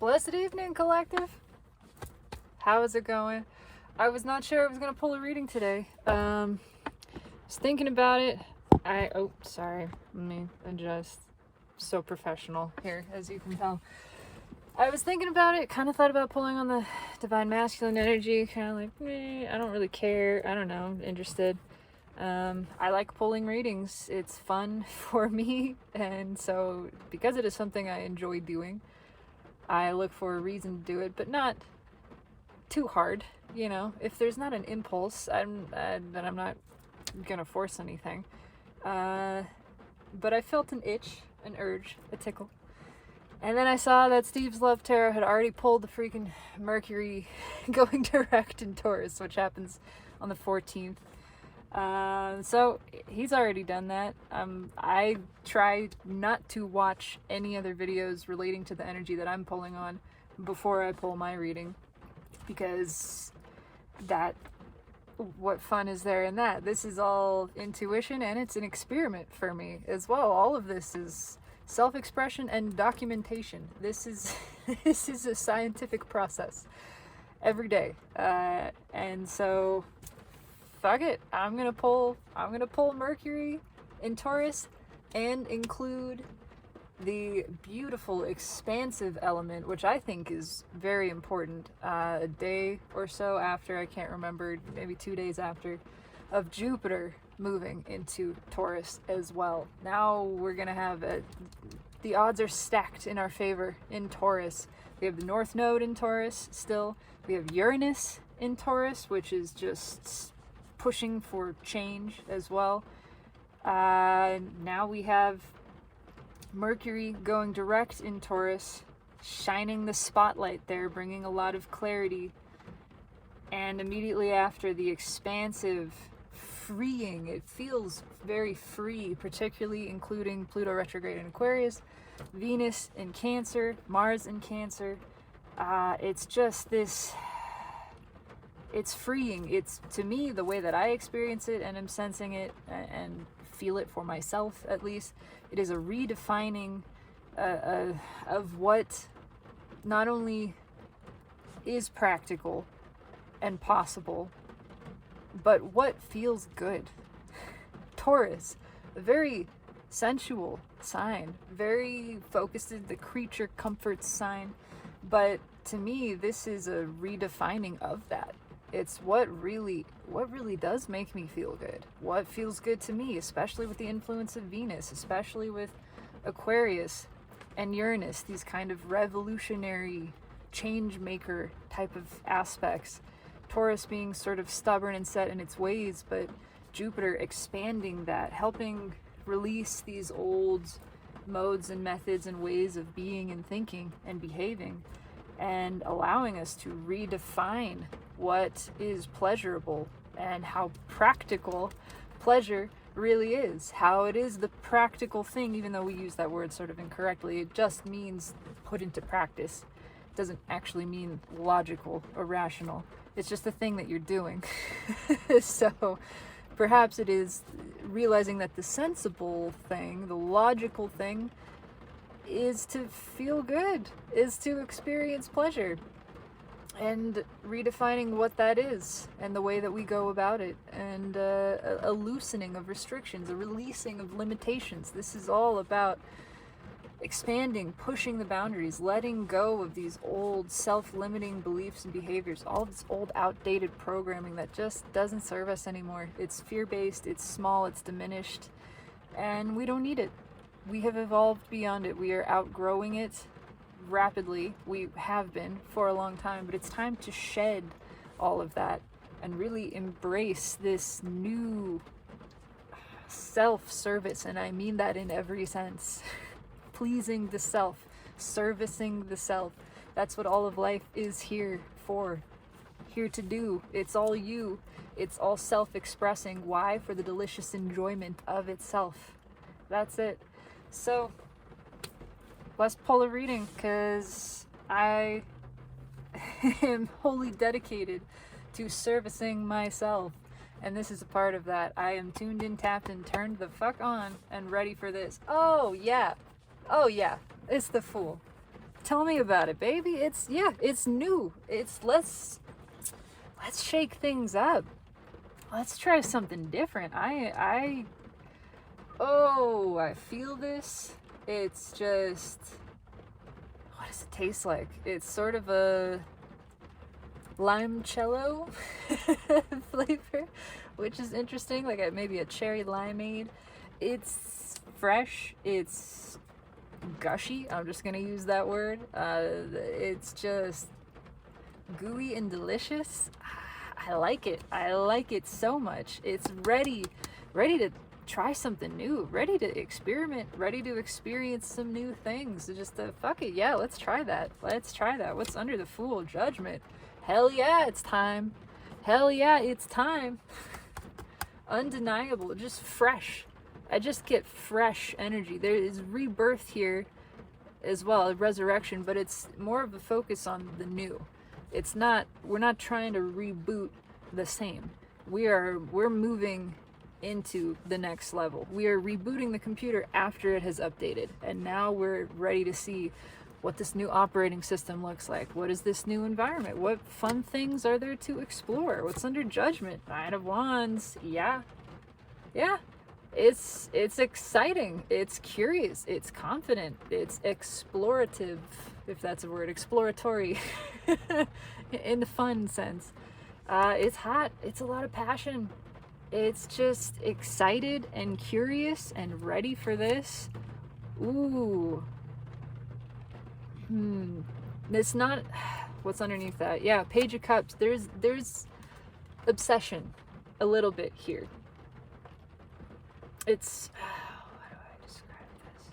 Blessed evening, collective. How is it going? I was not sure I was gonna pull a reading today. Was thinking about it. Sorry. Let me adjust. So professional here, as you can tell. I was thinking about it, kind of thought about pulling on the divine masculine energy, kind of like, I don't really care. I don't know, I'm interested. I like pulling readings. It's fun for me, and so because it is something I enjoy doing, I look for a reason to do it, but not too hard. You know, if there's not an impulse, then I'm not gonna force anything. But I felt an itch, an urge, a tickle. And then I saw that Steve's Love Tarot had already pulled the freaking Mercury going direct in Taurus, which happens on the 14th. So he's already done that. I try not to watch any other videos relating to the energy that I'm pulling on before I pull my reading, because what fun is there in that? This is all intuition, and it's an experiment for me as well. All of this is self-expression and documentation. This is a scientific process every day, and so fuck it. I'm gonna pull Mercury in Taurus and include the beautiful expansive element, which I think is very important. A day or so after, I can't remember, maybe 2 days after, of Jupiter moving into Taurus as well. Now we're gonna have the odds are stacked in our favor in Taurus. We have the North Node in Taurus still. We have Uranus in Taurus, which is just pushing for change as well. Now we have Mercury going direct in Taurus, shining the spotlight there, bringing a lot of clarity. And immediately after, the expansive, freeing. It feels very free, particularly including Pluto retrograde in Aquarius, Venus in Cancer, Mars in Cancer. It's just this... It's freeing. It's, to me, the way that I experience it and am sensing it and feel it for myself, at least, it is a redefining of what not only is practical and possible, but what feels good. Taurus, a very sensual sign, very focused in the creature comforts sign, but to me, this is a redefining of that. It's what really does make me feel good. What feels good to me, especially with the influence of Venus, especially with Aquarius and Uranus, these kind of revolutionary change maker type of aspects. Taurus being sort of stubborn and set in its ways, but Jupiter expanding that, helping release these old modes and methods and ways of being and thinking and behaving, and allowing us to redefine what is pleasurable and how practical pleasure really is, how it is the practical thing, even though we use that word sort of incorrectly. It just means put into practice. It doesn't actually mean logical or rational. It's just the thing that you're doing. So perhaps it is realizing that the sensible thing, the logical thing, is to feel good, is to experience pleasure, and redefining what that is and the way that we go about it, and a loosening of restrictions, a releasing of limitations. This is all about expanding, pushing the boundaries, letting go of these old self-limiting beliefs and behaviors, all of this old outdated programming that just doesn't serve us anymore. It's fear-based, it's small, it's diminished, and we don't need it. We have evolved beyond it. We are outgrowing it rapidly. We have been for a long time, but it's time to shed all of that and really embrace this new self-service, and I mean that in every sense. Pleasing the self, servicing the self. That's what all of life is here for, here to do. It's all you. It's all self-expressing. Why? For the delicious enjoyment of itself. That's it. So let's pull a reading, because I am wholly dedicated to servicing myself, and this is a part of that. I am tuned in, tapped, and turned the fuck on and ready for this. Oh yeah, it's the Fool. Tell me about it, baby. It's new. Let's shake things up. Let's try something different. I feel this. It's just, what does it taste like? It's sort of a limoncello flavor, which is interesting, like maybe a cherry limeade. It's fresh, it's gushy, I'm just gonna use that word. It's just gooey and delicious. I like it so much. It's ready to try something new, ready to experiment, ready to experience some new things. Just fuck it, yeah, let's try that. What's under the Fool? Judgment. Hell yeah, it's time. Undeniable, just fresh. I just get fresh energy. There is rebirth here as well, a resurrection, but it's more of a focus on the new. We're not trying to reboot the same. We're moving into the next level. We are rebooting the computer after it has updated, and now we're ready to see what this new operating system looks like. What is this new environment? What fun things are there to explore? What's under Judgment? Nine of Wands. Yeah. It's exciting. It's curious. It's confident. It's explorative, if that's a word. Exploratory in the fun sense. It's hot. It's a lot of passion. It's just excited and curious and ready for this. Ooh. It's not, what's underneath that? Yeah, Page of Cups. There's obsession a little bit here. It's, how do I describe this?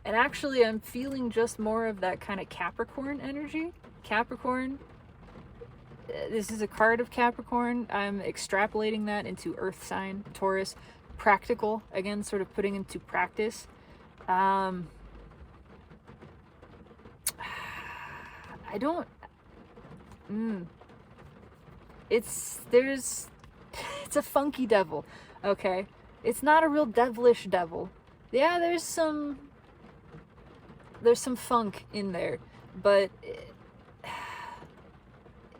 And actually, I'm feeling just more of that kind of Capricorn energy. Capricorn, this is a card of Capricorn. I'm extrapolating that into Earth sign, Taurus. Practical, again, sort of putting into practice. It's a funky devil, okay? It's not a real devilish devil. Yeah, there's some funk in there, but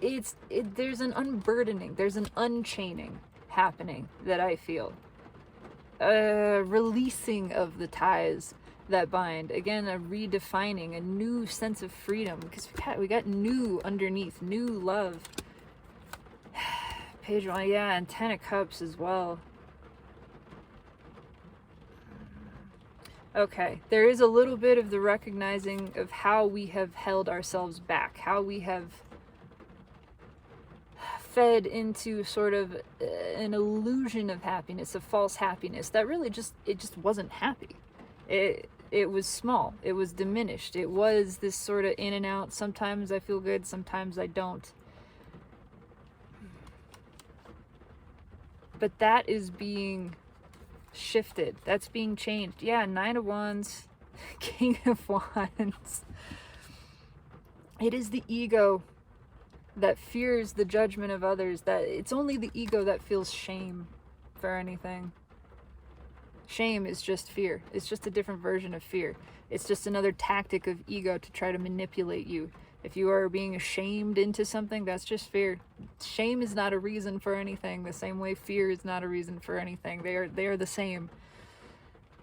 there's an unburdening, there's an unchaining happening that I feel. Releasing of the ties that bind. Again, a redefining, a new sense of freedom, because we got new underneath, new love. Page 1, yeah, and 10 of Cups as well. Okay, there is a little bit of the recognizing of how we have held ourselves back, how we have fed into sort of an illusion of happiness, of false happiness, that really just wasn't happy. It was small, it was diminished, it was this sort of in and out, sometimes I feel good, sometimes I don't. But that is being shifted, that's being changed. Yeah, 9 of Wands, King of Wands. It is the ego that fears the judgment of others, that it's only the ego that feels shame for anything. Shame is just fear. It's just a different version of fear. It's just another tactic of ego to try to manipulate you. If you are being shamed into something, that's just fear. Shame is not a reason for anything, the same way fear is not a reason for anything. They are the same.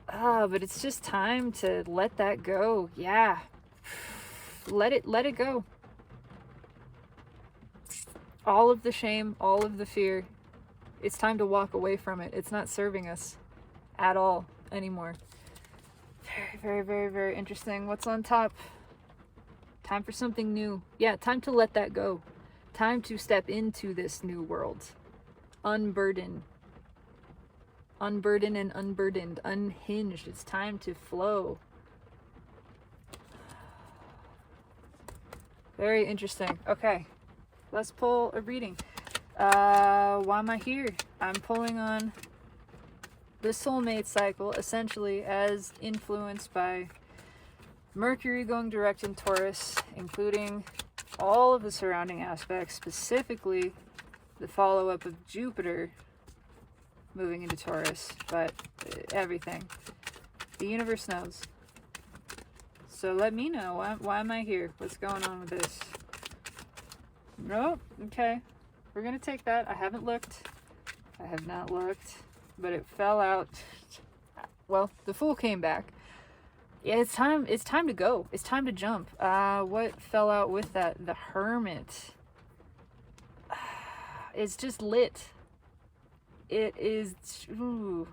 But it's just time to let that go. Yeah. Let it go. All of the shame, all of the fear. It's time to walk away from it. It's not serving us at all anymore. Very, very, very, very interesting. What's on top? Time for something new. Yeah, time to let that go. Time to step into this new world. Unburden. Unburden and unburdened. Unhinged. It's time to flow. Very interesting. Okay. Let's pull a reading. Why am I here? I'm pulling on the soulmate cycle, essentially as influenced by Mercury going direct in Taurus, including all of the surrounding aspects, specifically the follow-up of Jupiter moving into Taurus, but everything. The universe knows. So let me know. Why am I here? What's going on with this? Nope. Okay. We're going to take that. I haven't looked. I have not looked. But it fell out. Well, the Fool came back. Yeah, it's time to go. It's time to jump. What fell out with that? The Hermit. It's just lit. It is... Ooh.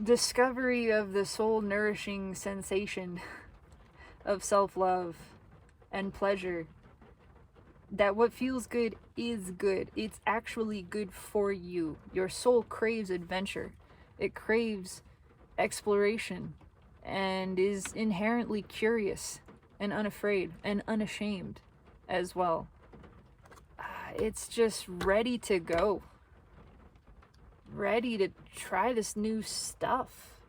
Discovery of the soul-nourishing sensation of self-love and pleasure. That what feels good is good. It's actually good for you. Your soul craves adventure. It craves exploration and is inherently curious and unafraid and unashamed as well. It's just ready to go. Ready to try this new stuff.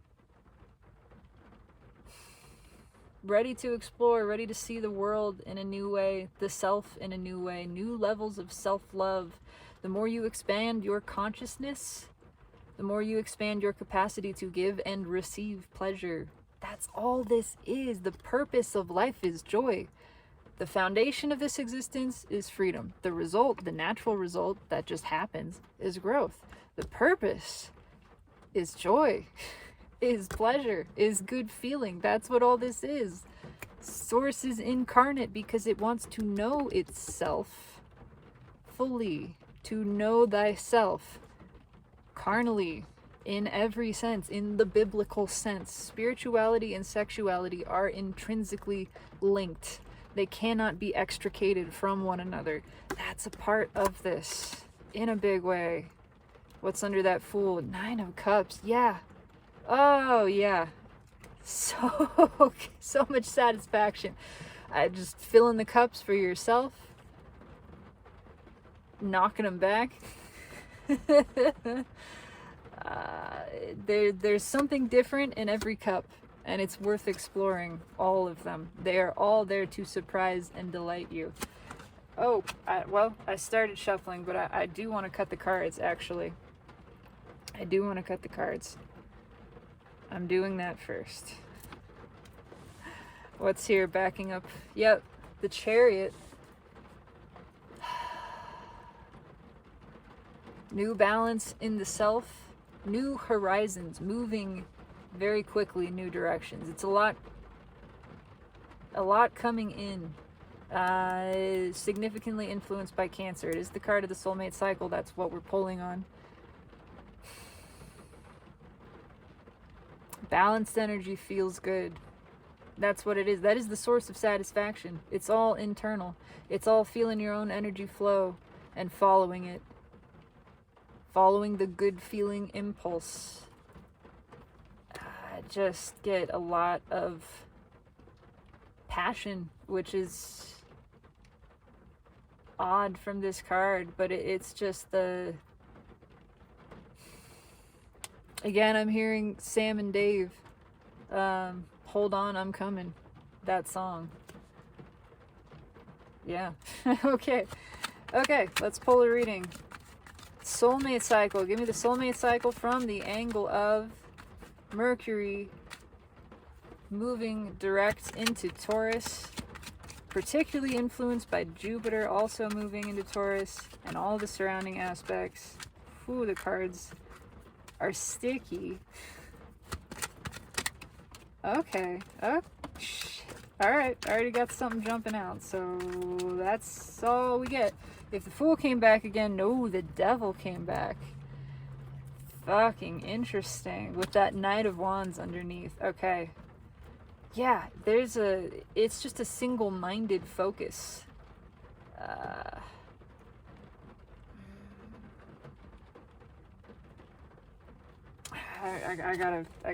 Ready to explore, ready to see the world in a new way, the self in a new way, new levels of self-love. The more you expand your consciousness, the more you expand your capacity to give and receive pleasure. That's all this is. The purpose of life is joy. The foundation of this existence is freedom. The result, the natural result that just happens, is growth. The purpose is joy. Is pleasure, is good feeling. That's what all this is. Source is incarnate because it wants to know itself fully, to know thyself carnally, in every sense, in the biblical sense. Spirituality and sexuality are intrinsically linked. They cannot be extricated from one another. That's a part of this in a big way. What's under that Fool? 9 of Cups. Yeah. Oh, yeah. So much satisfaction. Just filling the cups for yourself. Knocking them back. There's something different in every cup. And it's worth exploring all of them. They are all there to surprise and delight you. Oh, I started shuffling, but I do want to cut the cards, actually. I do want to cut the cards. I'm doing that first. What's here backing up? Yep, the Chariot. New balance in the self. New horizons, moving very quickly, new directions. It's a lot coming in. Significantly influenced by Cancer. It is the card of the soulmate cycle. That's what we're pulling on. Balanced energy feels good. That's what it is. That is the source of satisfaction. It's all internal. It's all feeling your own energy flow and following it. Following the good feeling impulse. Just get a lot of passion, which is odd from this card, but it's just the... Again, I'm hearing Sam and Dave, Hold On, I'm Coming, that song. Yeah. Okay, let's pull a reading. Soulmate cycle. Give me the soulmate cycle from the angle of Mercury moving direct into Taurus, particularly influenced by Jupiter also moving into Taurus, and all the surrounding aspects. Ooh, the cards are sticky. Okay. Oh, alright, I already got something jumping out, so that's all we get. If the Fool came back again, no, the Devil came back. Fucking interesting. With that Knight of Wands underneath. Okay. Yeah, it's just a single-minded focus. I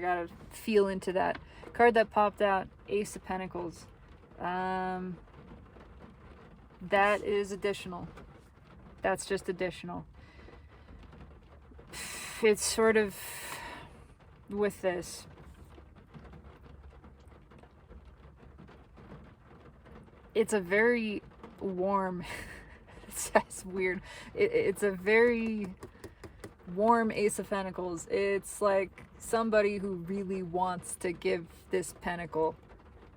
gotta feel into that. Card that popped out, Ace of Pentacles. That is additional. That's just additional. It's sort of with this. It's a very warm, it's weird. It's a very warm Ace of Pentacles. It's like somebody who really wants to give this pentacle.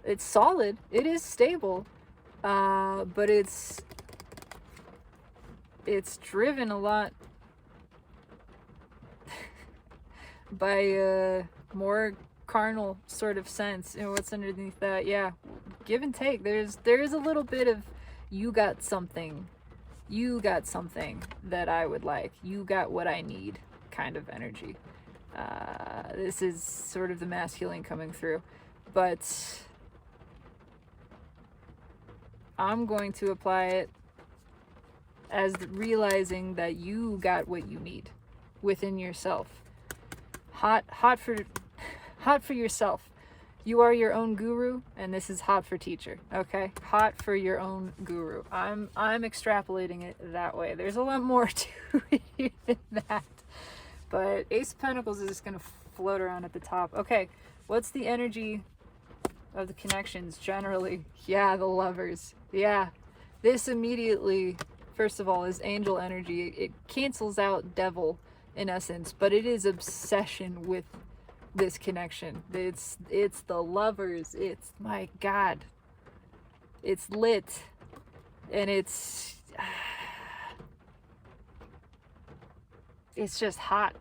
It's solid, it is stable, but it's driven a lot by a more carnal sort of sense. And what's underneath that? Yeah, give and take. There is a little bit of you got something that I would like, you got what I need kind of energy. This is sort of the masculine coming through, but I'm going to apply it as realizing that you got what you need within yourself. Hot for yourself. You are your own guru, and this is hot for teacher, okay? Hot for your own guru. I'm extrapolating it that way. There's a lot more to it than that. But Ace of Pentacles is just going to float around at the top. Okay, what's the energy of the connections generally? Yeah, the Lovers. Yeah, this immediately, first of all, is angel energy. It cancels out devil in essence, but it is obsession with this connection. It's the Lovers. It's, my God, it's lit, and it's just hot.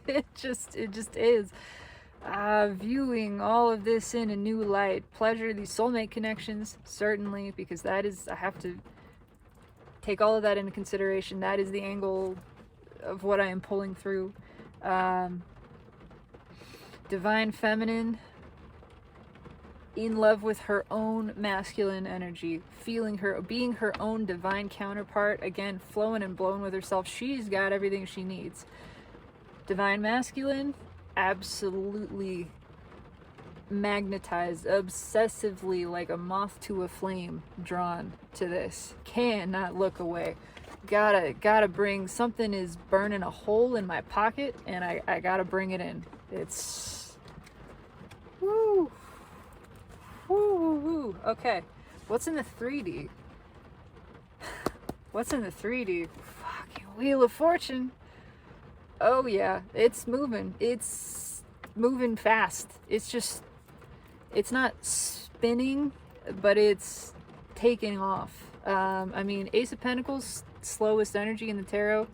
it just is. Viewing all of this in a new light. Pleasure, these soulmate connections, certainly, because that is, I have to take all of that into consideration. That is the angle of what I am pulling through. Divine feminine, in love with her own masculine energy, feeling her, being her own divine counterpart, again, flowing and blowing with herself. She's got everything she needs. Divine masculine, absolutely magnetized, obsessively, like a moth to a flame, drawn to this. Cannot look away. Gotta bring, something is burning a hole in my pocket, and I gotta bring it in. It's woo, woo, woo, woo. Okay, what's in the 3D? What's in the 3D? Fucking Wheel of Fortune. Oh yeah, it's moving. It's moving fast. It's just, it's not spinning, but it's taking off. I mean, Ace of Pentacles, slowest energy in the tarot.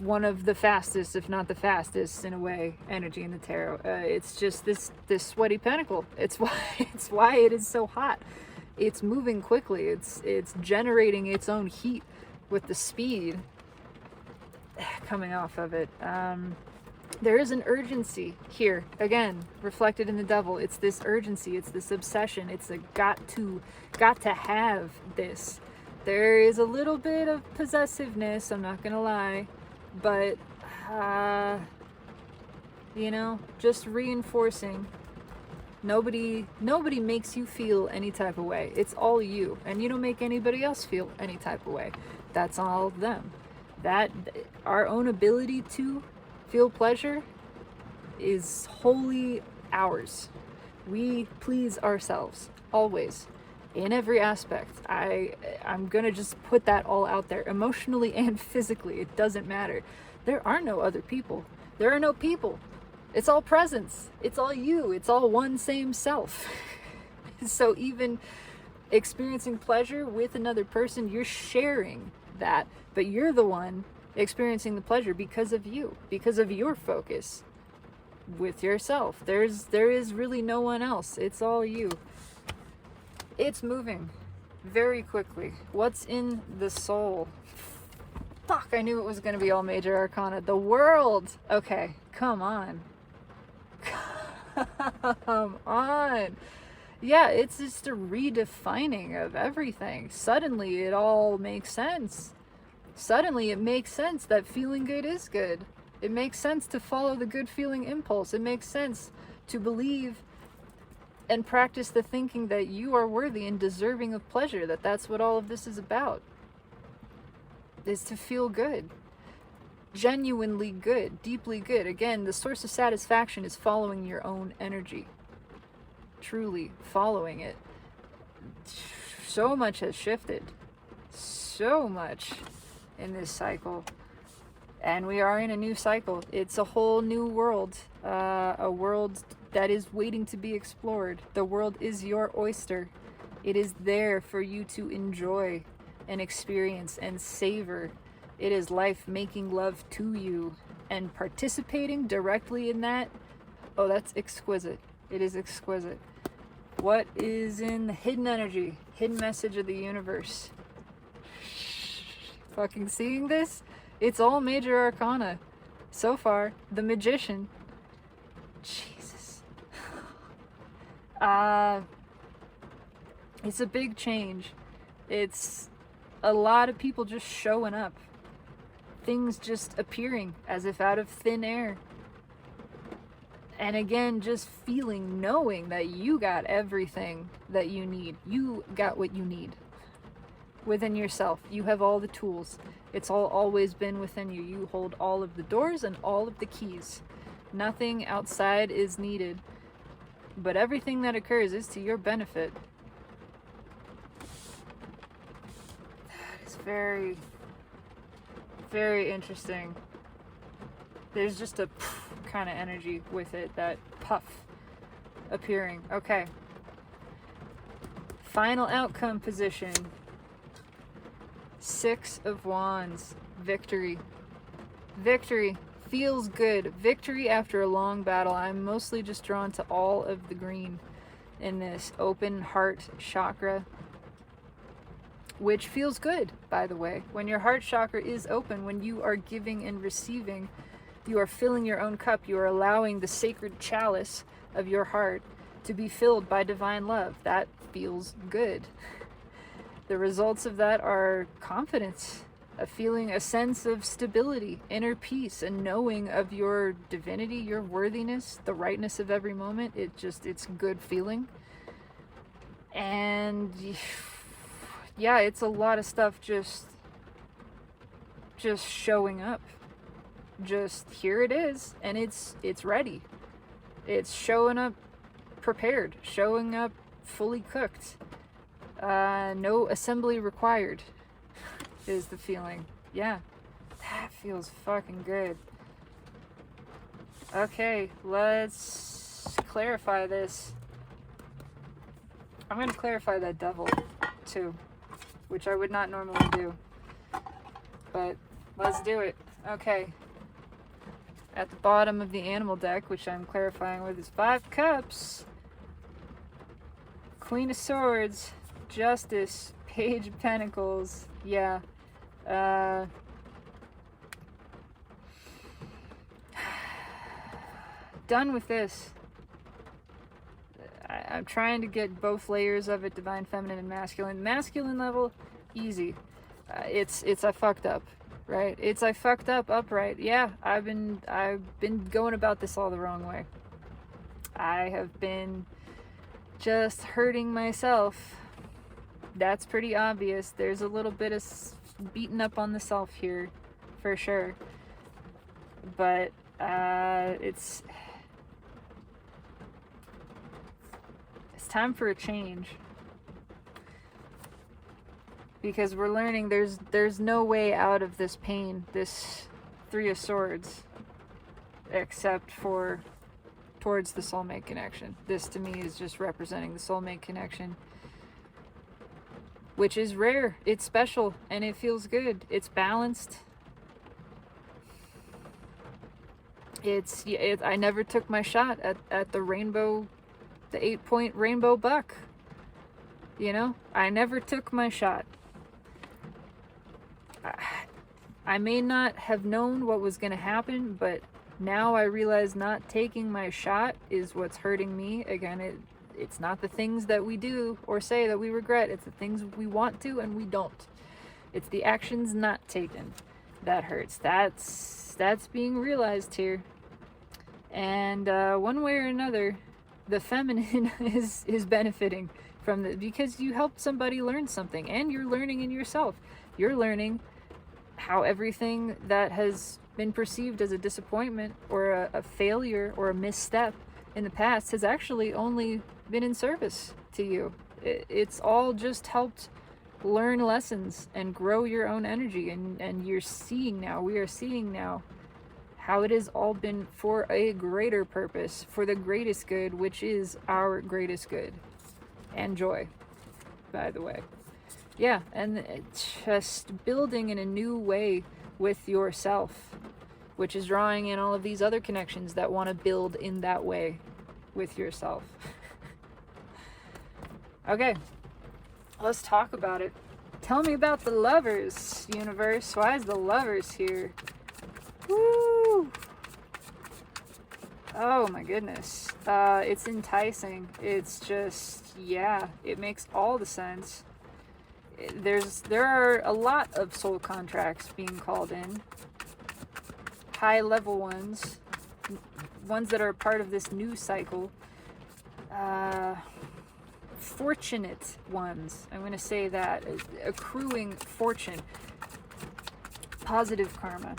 One of the fastest, if not the fastest, in a way, energy in the tarot. It's just this sweaty pentacle. It's why it is so hot. It's moving quickly. It's generating its own heat with the speed coming off of it. There is an urgency here, again, reflected in the devil. It's this urgency. It's this obsession. It's a got to have this. There is a little bit of possessiveness, I'm not gonna lie. But, you know, just reinforcing. Nobody makes you feel any type of way. It's all you. And you don't make anybody else feel any type of way. That's all them. That, our own ability to feel pleasure is wholly ours. We please ourselves, always. In every aspect. I'm gonna just put that all out there, emotionally and physically. It doesn't matter. There are no other people. There are no people. It's all presence. It's all you. It's all one same self. So even experiencing pleasure with another person, you're sharing that, but you're the one experiencing the pleasure because of you, because of your focus with yourself. There is really no one else. It's all you. It's moving very quickly. What's in the soul? Fuck, I knew it was going to be all major arcana. The World. Okay, come on. Come on. Yeah, it's just a redefining of everything. Suddenly it all makes sense. Suddenly it makes sense that feeling good is good. It makes sense to follow the good feeling impulse. It makes sense to believe and practice the thinking that you are worthy and deserving of pleasure, that's what all of this is about, is to feel good, genuinely good, deeply good. Again, the source of satisfaction is following your own energy, truly following it. So much has shifted, so much in this cycle. And we are in a new cycle. It's a whole new world, a world that is waiting to be explored. The world is your oyster. It is there for you to enjoy and experience and savor. It is life making love to you, and participating directly in that. Oh, that's exquisite. It is exquisite. What is in the hidden energy, hidden message of the universe? Fucking seeing this? It's all major arcana. So far, the Magician. Jesus. It's a big change. It's a lot of people just showing up. Things just appearing as if out of thin air. And again, just feeling, knowing that you got everything that you need. You got what you need within yourself. You have all the tools. It's all always been within you. You hold all of the doors and all of the keys. Nothing outside is needed. But everything that occurs is to your benefit. That is very, very interesting. There's just a kind of energy with it, that puff appearing. Okay. Final outcome position. 6 of Wands. Victory. Victory. Feels good. Victory after a long battle. I'm mostly just drawn to all of the green in this open heart chakra, which feels good, by the way. When your heart chakra is open, when you are giving and receiving, you are filling your own cup. You are allowing the sacred chalice of your heart to be filled by divine love. That feels good. The results of that are confidence, a feeling, a sense of stability, inner peace, and knowing of your divinity, your worthiness, the rightness of every moment. It's good feeling. And yeah, it's a lot of stuff just showing up. Just here it is, and it's ready. It's showing up prepared, showing up fully cooked. No assembly required is the feeling. Yeah, that feels fucking good. Okay, let's clarify this. I'm gonna clarify that devil too, which I would not normally do, but let's do it. Okay. At the bottom of the animal deck, which I'm clarifying with, is 5 cups, Queen of Swords, Justice, Page of Pentacles. Yeah. Done with this. I'm trying to get both layers of it, divine feminine and masculine. Masculine level, easy. It's I fucked up. Right? It's I fucked up upright. Yeah, I've been going about this all the wrong way. I have been just hurting myself. That's pretty obvious. There's a little bit of beating up on the self here, for sure. But it's time for a change. Because we're learning there's no way out of this pain, this 3 of Swords, except for towards the soulmate connection. This to me is just representing the soulmate connection, which is rare. It's special and it feels good. It's balanced. I never took my shot at the rainbow, the 8-point rainbow buck. You know, I never took my shot. I may not have known what was going to happen, but now I realize not taking my shot is what's hurting me. Again, it's not the things that we do or say that we regret. It's the things we want to and we don't. It's the actions not taken that hurts. That's being realized here. And one way or another, the feminine is benefiting from the, because you helped somebody learn something, and you're learning in yourself. You're learning how everything that has been perceived as a disappointment or a failure or a misstep in the past has actually only been in service to you. It's all just helped learn lessons and grow your own energy. And we are seeing now how it has all been for a greater purpose, for the greatest good, which is our greatest good and joy, by the way. Yeah, and just building in a new way with yourself, which is drawing in all of these other connections that want to build in that way with yourself. Okay, let's talk about it. Tell me about the Lovers, universe. Why is the Lovers here? Woo! Oh my goodness. It's enticing. It's just, yeah, it makes all the sense. There are a lot of soul contracts being called in. High level ones that are part of this new cycle. Fortunate ones, I'm going to say that. Accruing fortune. Positive karma.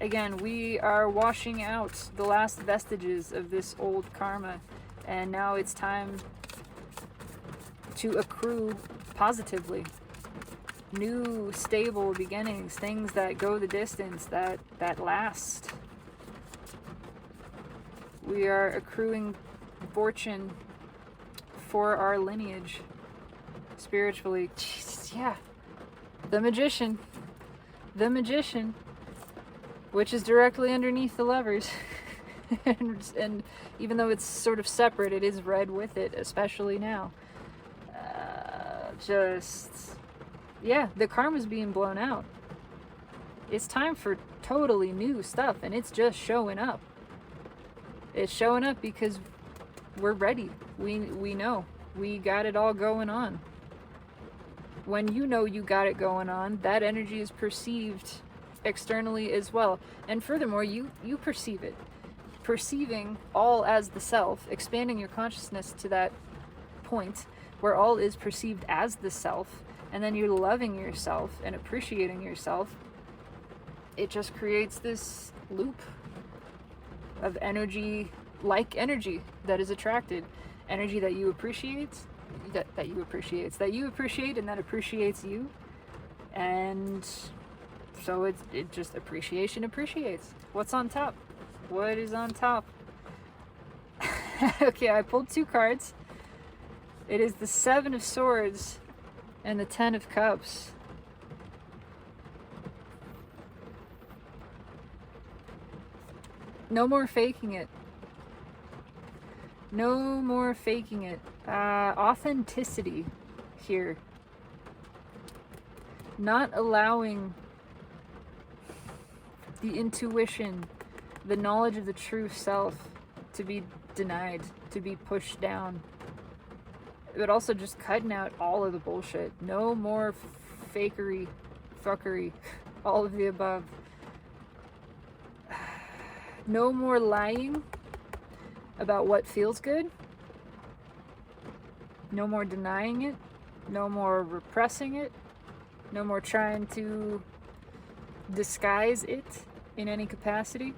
Again, we are washing out the last vestiges of this old karma, and now it's time to accrue positively. New, stable beginnings, things that go the distance, that last. We are accruing fortune for our lineage, spiritually. Jesus, yeah. The Magician, which is directly underneath the Lovers. and even though it's sort of separate, it is read with it, especially now. Yeah, the karma's being blown out. It's time for totally new stuff, and it's just showing up. It's showing up because we're ready. We know. We got it all going on. When you know you got it going on, that energy is perceived externally as well. And furthermore, you perceive it. Perceiving all as the self, expanding your consciousness to that point where all is perceived as the self, and then you're loving yourself and appreciating yourself. It just creates this loop of energy, like energy that is attracted. Energy that you appreciate, that you appreciate, and that appreciates you. And so it just appreciation appreciates. What's on top? What is on top? Okay, I pulled 2 cards. It is the 7 of Swords and the 10 of Cups. No more faking it. No more faking it. Authenticity here. Not allowing the intuition, the knowledge of the true self to be denied, to be pushed down. But also just cutting out all of the bullshit. No more fakery, fuckery, all of the above. No more lying about what feels good. No more denying it. No more repressing it. No more trying to disguise it in any capacity.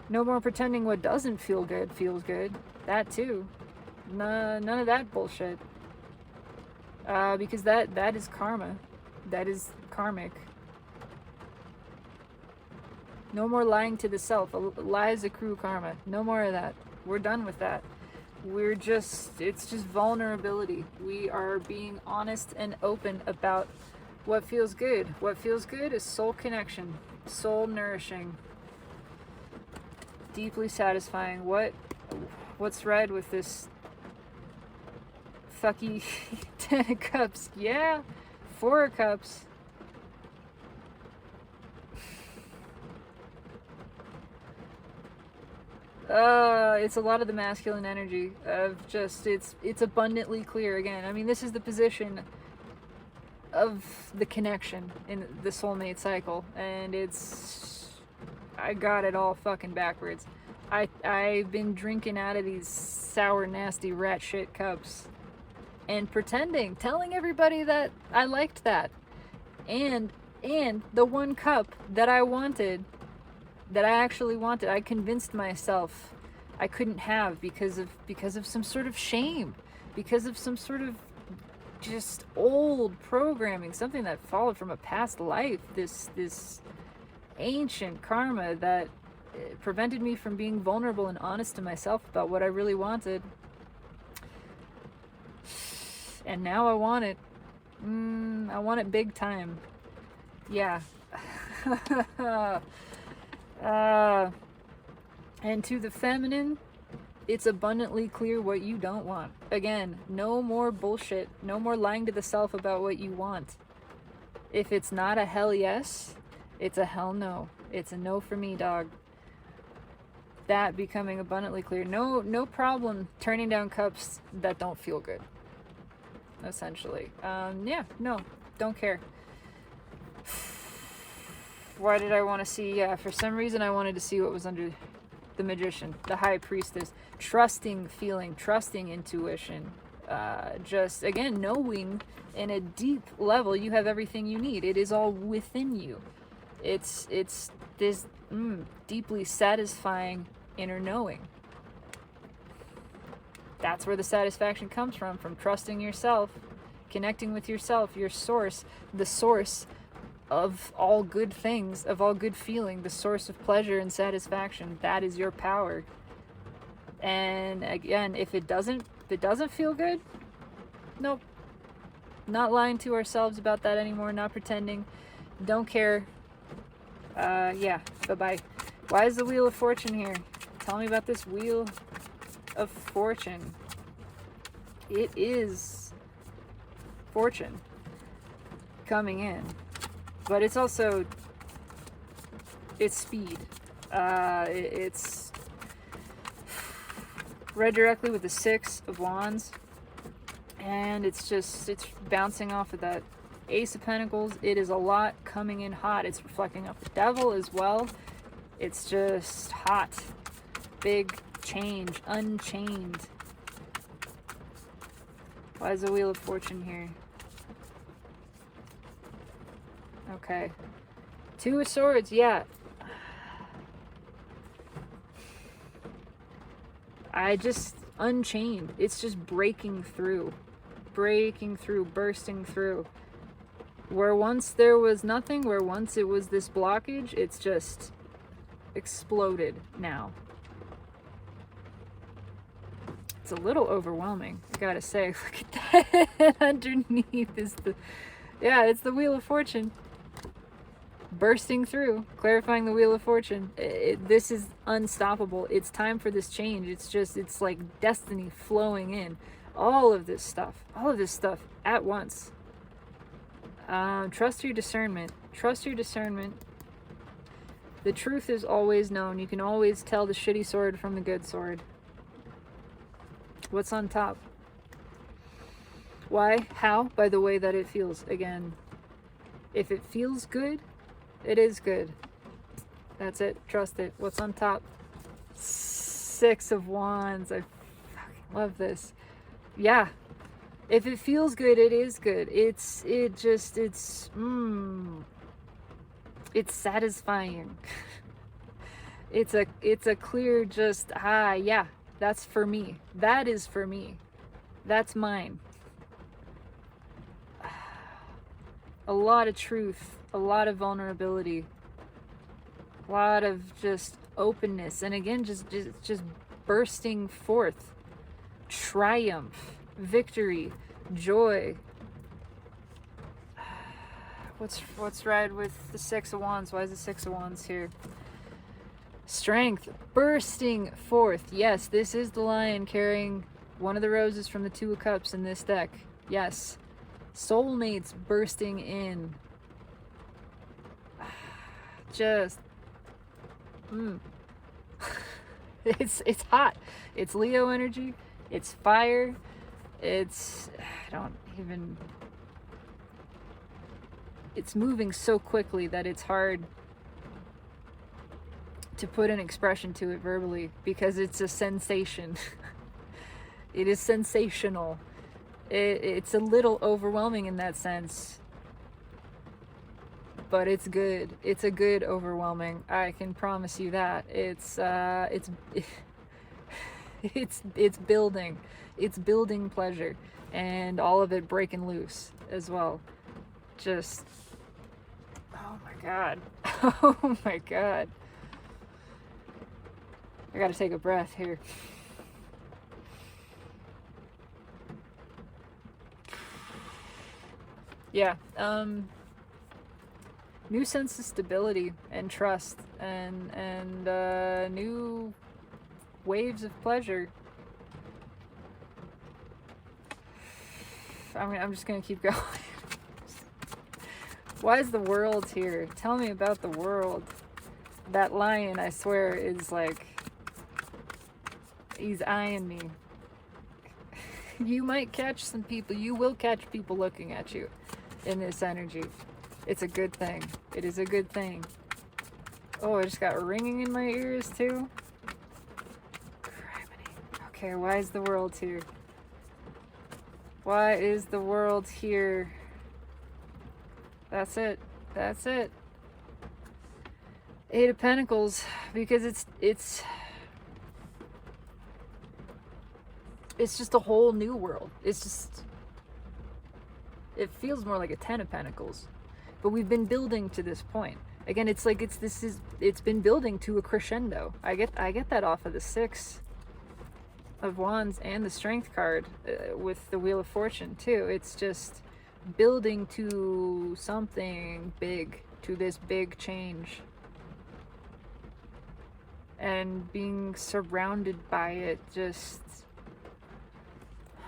No more pretending what doesn't feel good feels good. That too. None of that bullshit. Because that is karma. That is karmic. No more lying to the self. Lies accrue karma. No more of that. We're done with that. It's just vulnerability. We are being honest and open about what feels good. What feels good is soul connection, soul nourishing, deeply satisfying. What's right with this fucky 10 of Cups? Yeah, 4 of Cups. It's a lot of the masculine energy of just, it's abundantly clear again. I mean, this is the position of the connection in the soulmate cycle, and I got it all fucking backwards. I've been drinking out of these sour, nasty rat shit cups and telling everybody that I liked that. And the one cup that I wanted, that I actually wanted, I convinced myself I couldn't have because of some sort of shame, because of some sort of just old programming, something that followed from a past life, this ancient karma that prevented me from being vulnerable and honest to myself about what I really wanted. And now I want it. I want it big time. Yeah. And to the feminine, it's abundantly clear what you don't want. Again, no more bullshit. No more lying to the self about what you want. If it's not a hell yes, it's a hell no. It's a no for me, dog. That becoming abundantly clear. No problem turning down cups that don't feel good. Essentially. Yeah, no, don't care. Why did I want to see? Yeah, for some reason I wanted to see what was under the magician, the high priestess. Trusting feeling, trusting intuition. Just, again, knowing in a deep level you have everything you need. It is all within you. It's this deeply satisfying inner knowing. That's where the satisfaction comes from trusting yourself, connecting with yourself, your source, the source of all good things, of all good feeling, the source of pleasure and satisfaction. That is your power. And again, if it doesn't feel good, nope. Not lying to ourselves about that anymore, not pretending, don't care. Yeah, bye-bye. Why is the Wheel of Fortune here? Tell me about this Wheel of Fortune. It is fortune coming in, but it's also, it's speed. It's read directly with the Six of Wands, and it's bouncing off of that Ace of Pentacles. It is a lot coming in hot. It's reflecting off the Devil as well. It's just hot. Big change. Unchained. Why is the Wheel of Fortune here? Okay. Two of Swords, yeah. Unchained. It's just breaking through. Breaking through, bursting through. Where once there was nothing, where once it was this blockage, it's just exploded now. It's a little overwhelming, I gotta say. Look at that. Underneath is it's the Wheel of Fortune. Bursting through, clarifying the Wheel of Fortune. This is unstoppable. It's time for this change. It's like destiny flowing in. All of this stuff at once. Trust your discernment. Trust your discernment. The truth is always known. You can always tell the shitty sword from the good sword. What's on top? Why? How? By the way that it feels. Again, if it feels good, it is good. That's it. Trust it. What's on top? Six of Wands. I fucking love this. Yeah. If it feels good, it is good. It's satisfying. It's a clear just, yeah, that's for me. That is for me. That's mine. A lot of truth, a lot of vulnerability, a lot of just openness, and again, just bursting forth. Triumph, victory, joy. What's right with the Six of Wands? Why is the Six of Wands here? Strength, bursting forth. Yes, this is the Lion carrying one of the roses from the Two of Cups in this deck. Yes. Soulmates bursting in. Just it's hot. It's Leo energy. It's fire. It's moving so quickly that it's hard to put an expression to it verbally, because it's a sensation. It is sensational. It's a little overwhelming in that sense, but it's good. It's a good overwhelming. I can promise you that. It's building. It's building pleasure. And all of it breaking loose as well. Just, oh my god. Oh my god. I gotta take a breath here. Yeah, new sense of stability and trust, and new waves of pleasure. I'm just gonna keep going. Why is the world here? Tell me about the world. That lion, I swear, is like, he's eyeing me. You might catch some people, you will catch people looking at you in this energy. It's a good thing. It is a good thing. Oh, I just got ringing in my ears too. Okay, why is the world here? Why is the world here? That's it. That's it. Eight of Pentacles, because it's just a whole new world. It's just, it feels more like a Ten of Pentacles, but we've been building to this point. Again, it's like it's been building to a crescendo. I get that off of the Six of Wands and the Strength card with the Wheel of Fortune too. It's just building to something big, to this big change, and being surrounded by it. Just,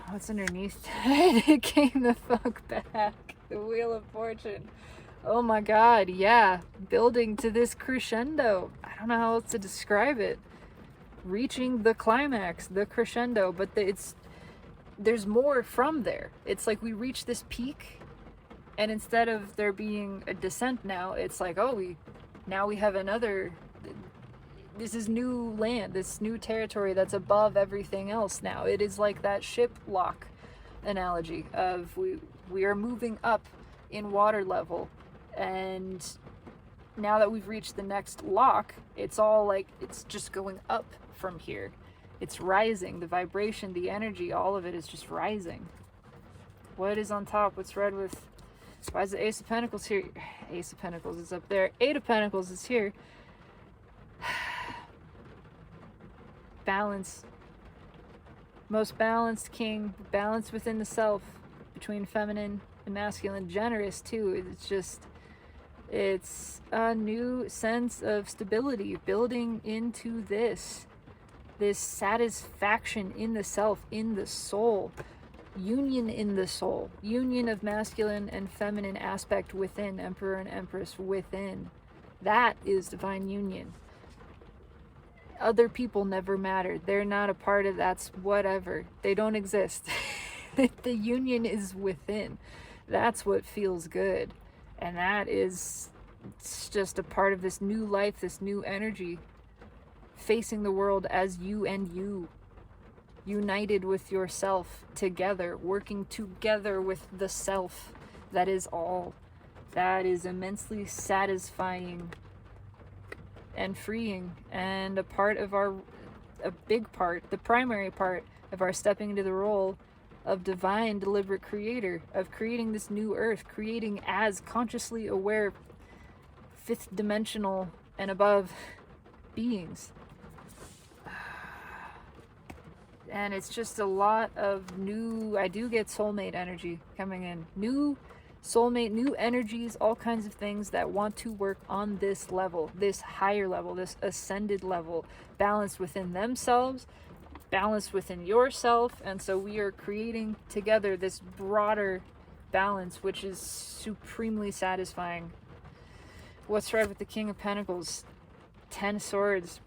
what's underneath that? It came the fuck back. The Wheel of Fortune. Oh my god, yeah. Building to this crescendo. I don't know how else to describe it. Reaching the climax, the crescendo, but there's more from there. It's like we reach this peak, and instead of there being a descent now, it's like, oh, now we have another, this is new land, this new territory that's above everything else now. It is like that ship lock analogy of we are moving up in water level, and now that we've reached the next lock, it's all like, it's just going up from here. It's rising. The vibration, the energy, all of it is just rising. What is on top? What's red with... Why is the Ace of Pentacles here? Ace of Pentacles is up there. Eight of Pentacles is here. Balance. Most balanced king. Balance within the self. Between feminine and masculine. Generous too. It's just... It's a new sense of stability. Building into this satisfaction in the self, in the soul, union in the soul, union of masculine and feminine aspect within, Emperor and Empress within. That is divine union. Other people never matter. They're not a part of that's whatever. They don't exist. The union is within. That's what feels good. And that is, it's just a part of this new life, this new energy. Facing the world as you and you, united with yourself, together, working together with the self. That is all. That is immensely satisfying and freeing, and a big part, the primary part of our stepping into the role of divine deliberate creator, of creating this new earth, creating as consciously aware, fifth dimensional and above beings. And it's just a lot of new, I do get soulmate energy coming in. New soulmate, new energies, all kinds of things that want to work on this level, this higher level, this ascended level, balanced within themselves, balanced within yourself. And so we are creating together this broader balance, which is supremely satisfying. What's right with the King of Pentacles? 10 Swords.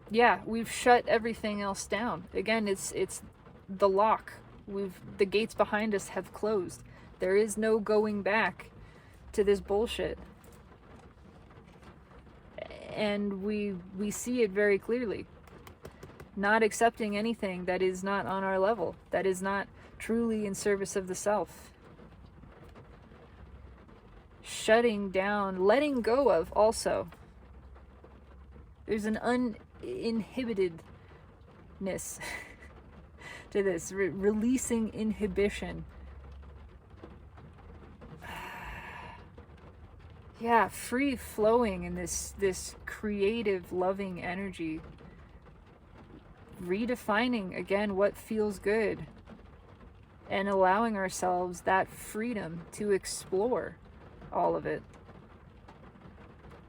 Yeah, we've shut everything else down. Again, it's the lock. The gates behind us have closed. There is no going back to this bullshit. And we see it very clearly. Not accepting anything that is not on our level, that is not truly in service of the self. Shutting down, letting go of also. There's an uninhibited to this, releasing inhibition. Yeah, free flowing in this creative, loving energy. Redefining again what feels good, and allowing ourselves that freedom to explore all of it.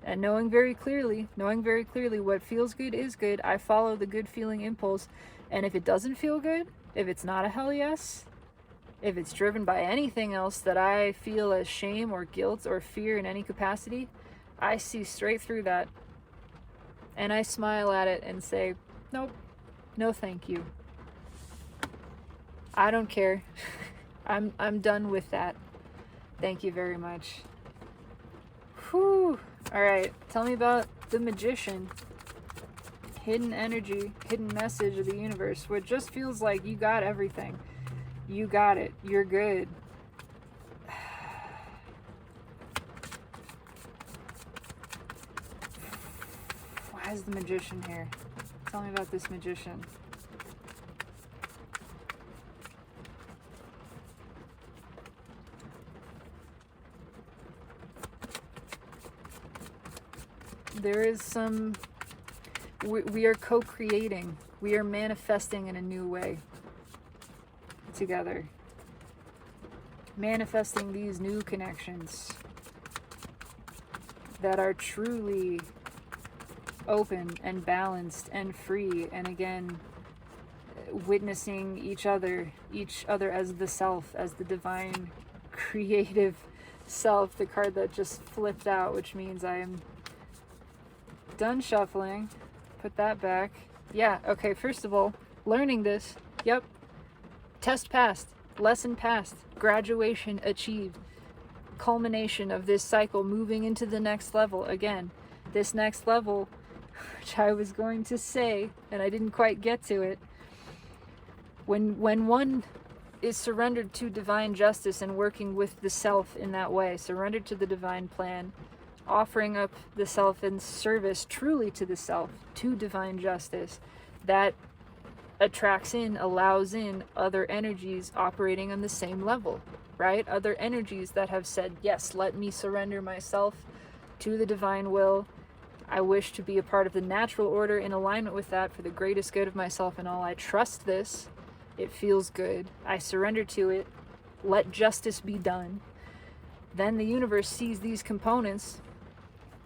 And knowing very clearly what feels good is good. I follow the good feeling impulse, and if it doesn't feel good, if it's not a hell yes, if it's driven by anything else that I feel as shame or guilt or fear in any capacity, I see straight through that. And I smile at it and say, nope, no thank you. I don't care. I'm done with that. Thank you very much. Whew. Alright, tell me about the Magician. Hidden energy, hidden message of the universe, what just feels like you got everything. You got it. You're good. Why is the Magician here? Tell me about this Magician. There is some... We are co-creating. We are manifesting in a new way. Together, manifesting these new connections that are truly open and balanced and free, and again witnessing each other as the self, as the divine creative self, the card that just flipped out, which means I am done shuffling. Put that back. Yeah, okay, first of all, learning this. Yep. Test passed, lesson passed, graduation achieved, culmination of this cycle, moving into the next level. Again, this next level, which I was going to say, and I didn't quite get to it, when one is surrendered to divine justice and working with the self in that way, surrendered to the divine plan, offering up the self in service truly to the self, to divine justice, that attracts in, allows in other energies operating on the same level, right? Other energies that have said, yes, let me surrender myself to the divine will. I wish to be a part of the natural order in alignment with that for the greatest good of myself and all. I trust this. It feels good. I surrender to it. Let justice be done. Then the universe sees these components,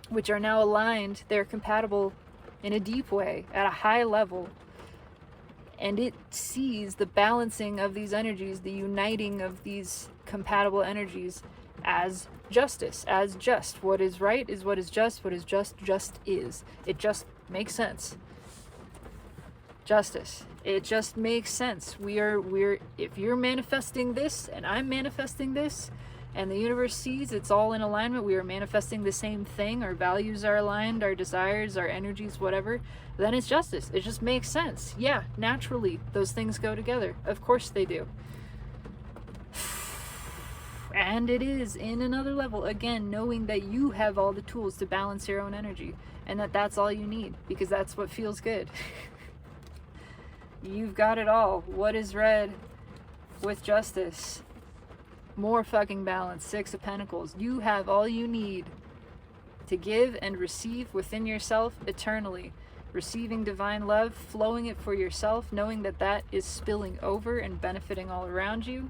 which are now aligned. They're compatible in a deep way, at a high level. And it sees the balancing of these energies, the uniting of these compatible energies as justice, as just. What is right is what is just just is. It just makes sense. Justice. It just makes sense. We're if you're manifesting this and I'm manifesting this, and the universe sees it's all in alignment, we are manifesting the same thing, our values are aligned, our desires, our energies, whatever, then it's justice. It just makes sense. Yeah, naturally, those things go together. Of course they do. And it is in another level, again, knowing that you have all the tools to balance your own energy, and that that's all you need, because that's what feels good. You've got it all. What is red with justice? More fucking balance. 6 of Pentacles. You have all you need to give and receive within yourself eternally. Receiving divine love, flowing it for yourself, knowing that that is spilling over and benefiting all around you.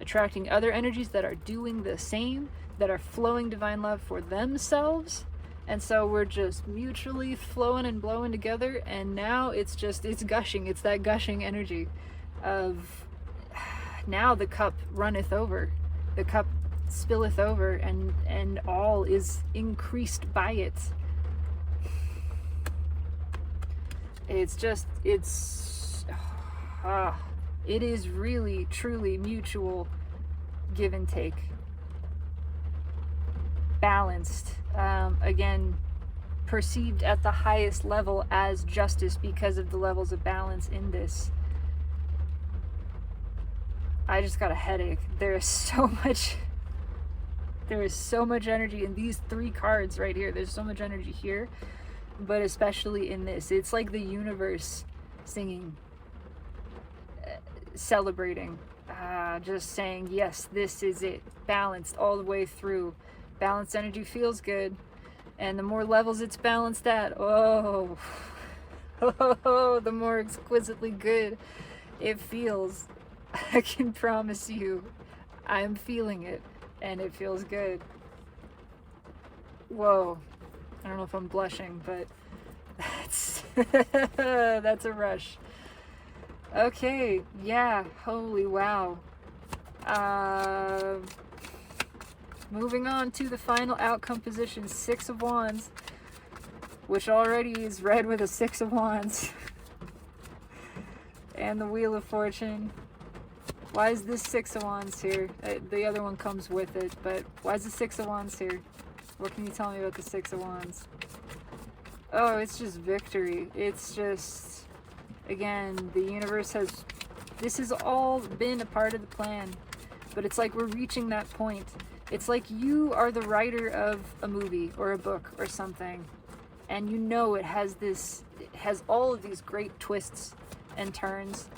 Attracting other energies that are doing the same, that are flowing divine love for themselves. And so we're just mutually flowing and blowing together, and now it's gushing. It's that gushing energy of now the cup runneth over. The cup spilleth over, and all is increased by it. It is really, truly mutual give and take. Balanced. Again, perceived at the highest level as justice because of the levels of balance in this. I just got a headache. There is so much energy in these 3 cards right here. There's so much energy here, but especially in this. It's like the universe singing, celebrating, just saying, yes, this is it, balanced all the way through. Balanced energy feels good, and the more levels it's balanced at, oh, the more exquisitely good it feels. I can promise you, I'm feeling it, and it feels good. Whoa, I don't know if I'm blushing, but that's a rush. Okay, yeah, holy wow. Moving on to the final outcome position, 6 of Wands, which already is read with a 6 of Wands. And the Wheel of Fortune. Why is this 6 of Wands here? The other one comes with it, but why is the 6 of Wands here? What can you tell me about the 6 of Wands? Oh, it's just victory. It's just, again, the universe has, this has all been a part of the plan, but it's like we're reaching that point. It's like you are the writer of a movie or a book or something, and you know it has all of these great twists and turns,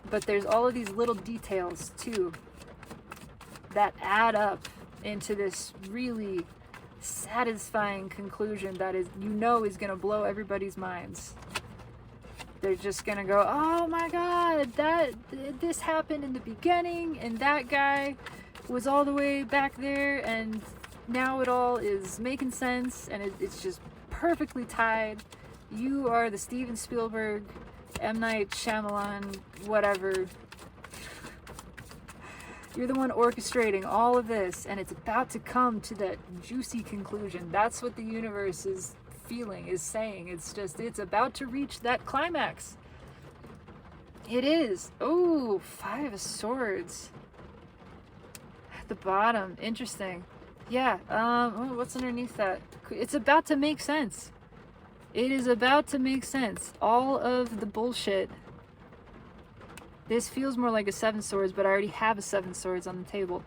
but there's all of these little details too that add up into this really satisfying conclusion that is, you know, is going to blow everybody's minds. They're just going to go, oh my god, this happened in the beginning, and that guy was all the way back there, and now it all is making sense, and it's just perfectly tied. You are the Steven Spielberg, M. Night Shyamalan, whatever. You're the one orchestrating all of this, and it's about to come to that juicy conclusion. That's what the universe is feeling, is saying. It's about to reach that climax. It is. Oh, 5 of Swords. At the bottom. Interesting. Yeah. What's underneath that? It's about to make sense. It is about to make sense. All of the bullshit. This feels more like a 7 of Swords, but I already have a 7 of Swords on the table.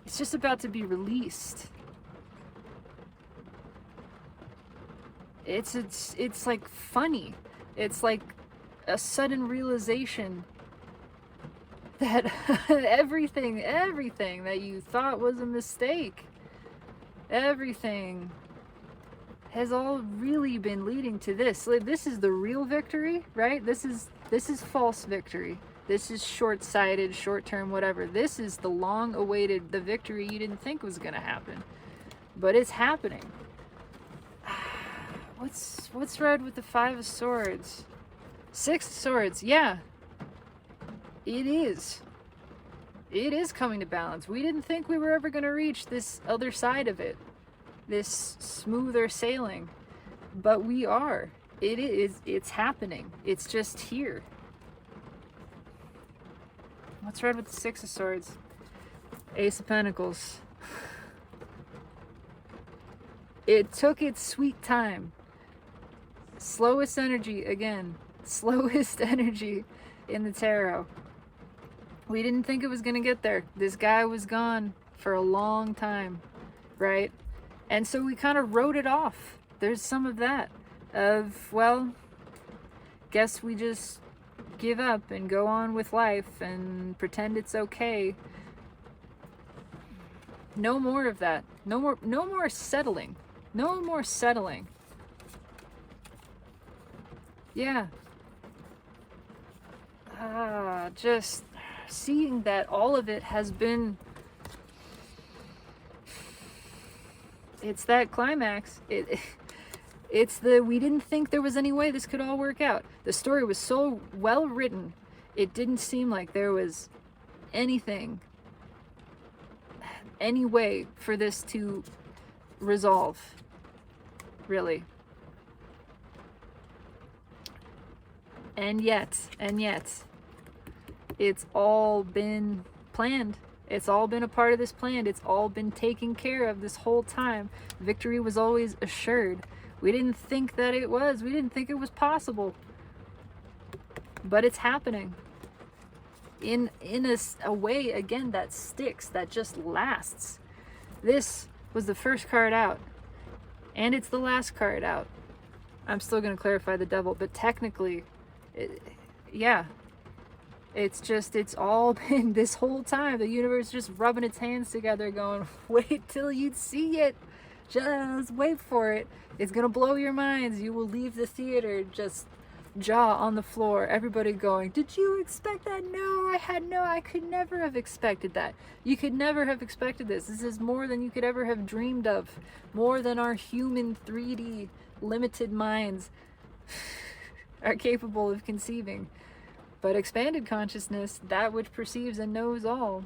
It's just about to be released. It's like funny. It's like a sudden realization that everything that you thought was a mistake, everything has all really been leading to this. Like, this is the real victory, right? This is false victory. This is short-sighted, short-term, whatever. This is the long-awaited, the victory you didn't think was gonna happen, but it's happening. What's read with the 5 of Swords? 6 of Swords, yeah. It is. It is coming to balance. We didn't think we were ever gonna reach this other side of it. This smoother sailing, but we are. It's happening. It's just here. What's read with the 6 of Swords? Ace of Pentacles. It took its sweet time. Slowest energy, again. Slowest energy in the tarot. We didn't think it was gonna get there. This guy was gone for a long time, right? And so we kind of wrote it off. There's some of that. Of, well, guess we just give up and go on with life and pretend it's okay. No more of that. No more settling. No more settling. Yeah. Just seeing that all of it has been, it's that climax. It's the, we didn't think there was any way this could all work out. The story was so well written, it didn't seem like there was anything, any way for this to resolve, really. And yet, it's all been planned. It's all been a part of this plan. It's all been taken care of this whole time. Victory was always assured. We didn't think that it was. We didn't think it was possible. But it's happening. In a way, again, that sticks, that just lasts. This was the first card out. And it's the last card out. I'm still going to clarify the devil, but technically, yeah. It's all been this whole time. The universe just rubbing its hands together going, wait till you see it. Just wait for it. It's going to blow your minds. You will leave the theater just jaw on the floor. Everybody going, did you expect that? No, I could never have expected that. You could never have expected this. This is more than you could ever have dreamed of. More than our human 3D limited minds are capable of conceiving. But expanded consciousness, that which perceives and knows all,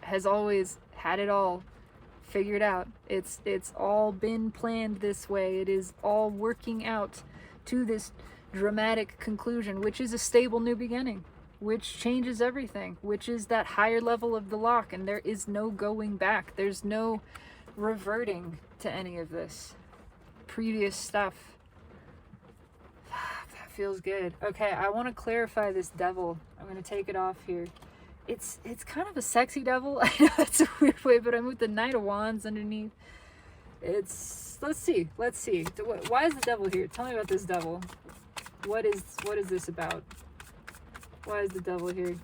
has always had it all figured out. It's all been planned this way. It is all working out to this dramatic conclusion, which is a stable new beginning, which changes everything, which is that higher level of the lock, and there is no going back. There's no reverting to any of this previous stuff. That feels good. Okay, I want to clarify this devil. I'm going to take it off here. It's kind of a sexy devil. I know that's a weird way, but I'm with the Knight of Wands underneath. Let's see. Why is the devil here? Tell me about this devil. What is this about? Why is the devil here?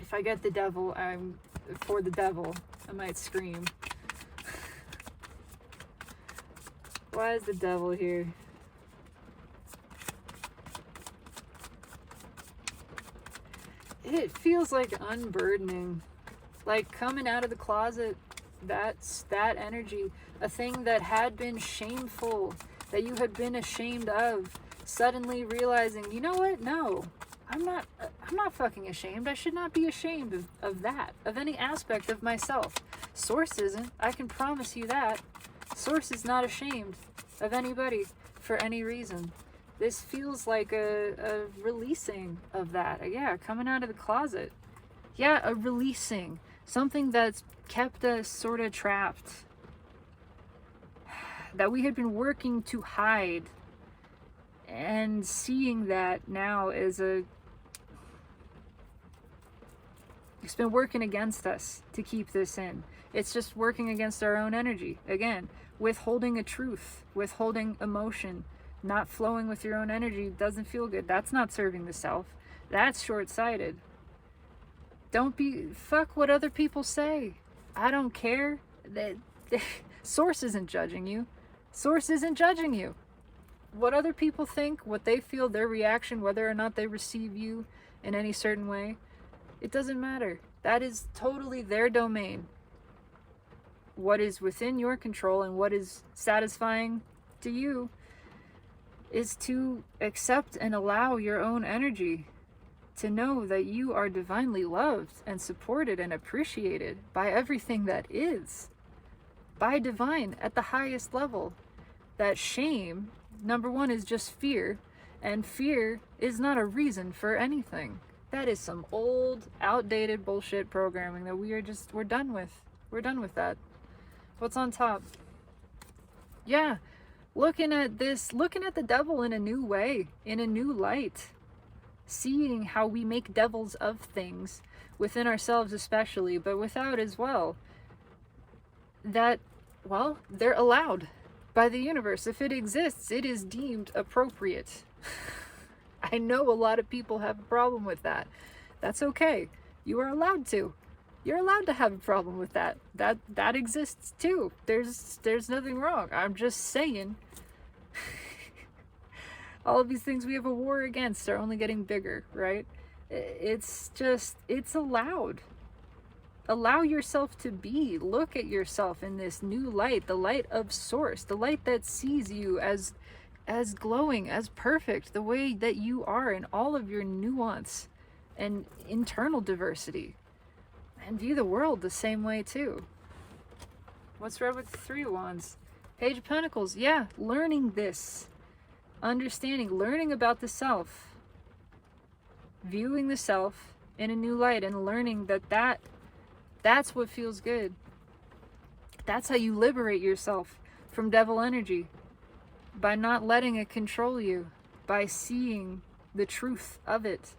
If I get the devil, I'm for the devil. I might scream. Why is the devil here? It feels like unburdening, like coming out of the closet. That's that energy. A thing that had been shameful, that you had been ashamed of, suddenly realizing, you know what? No, I'm not fucking ashamed. I should not be ashamed of that, of any aspect of myself. Source isn't. I can promise you that. Source is not ashamed of anybody for any reason. This feels like a releasing of that. Yeah, coming out of the closet. Yeah, a releasing. Something that's kept us sort of trapped. That we had been working to hide. And seeing that now as it's been working against us to keep this in. It's just working against our own energy. Again, withholding a truth, withholding emotion, not flowing with your own energy doesn't feel good. That's not serving the self. That's short-sighted. Fuck what other people say. I don't care. Source isn't judging you. Source isn't judging you. What other people think, what they feel, their reaction, whether or not they receive you in any certain way, it doesn't matter. That is totally their domain. What is within your control and what is satisfying to you is to accept and allow your own energy, to know that you are divinely loved and supported and appreciated by everything that is, by divine at the highest level. That shame, number one, is just fear, and fear is not a reason for anything. That is some old, outdated bullshit programming that we're done with. We're done with that. What's on top? Yeah, looking at the devil in a new way, in a new light. Seeing how we make devils of things, within ourselves especially, but without as well. That, well, they're allowed by the universe. If it exists, it is deemed appropriate. I know a lot of people have a problem with that. That's okay. You are allowed to. You're allowed to have a problem with that. That exists too. There's nothing wrong. I'm just saying. All of these things we have a war against are only getting bigger, right? It's allowed. Allow yourself to be. Look at yourself in this new light, the light of source, the light that sees you as glowing, as perfect, the way that you are in all of your nuance and internal diversity. And view the world the same way too. What's right with the Three of Wands? Page of Pentacles. Yeah, learning this. Understanding, learning about the self. Viewing the self in a new light and learning that's what feels good. That's how you liberate yourself from devil energy. By not letting it control you. By seeing the truth of it.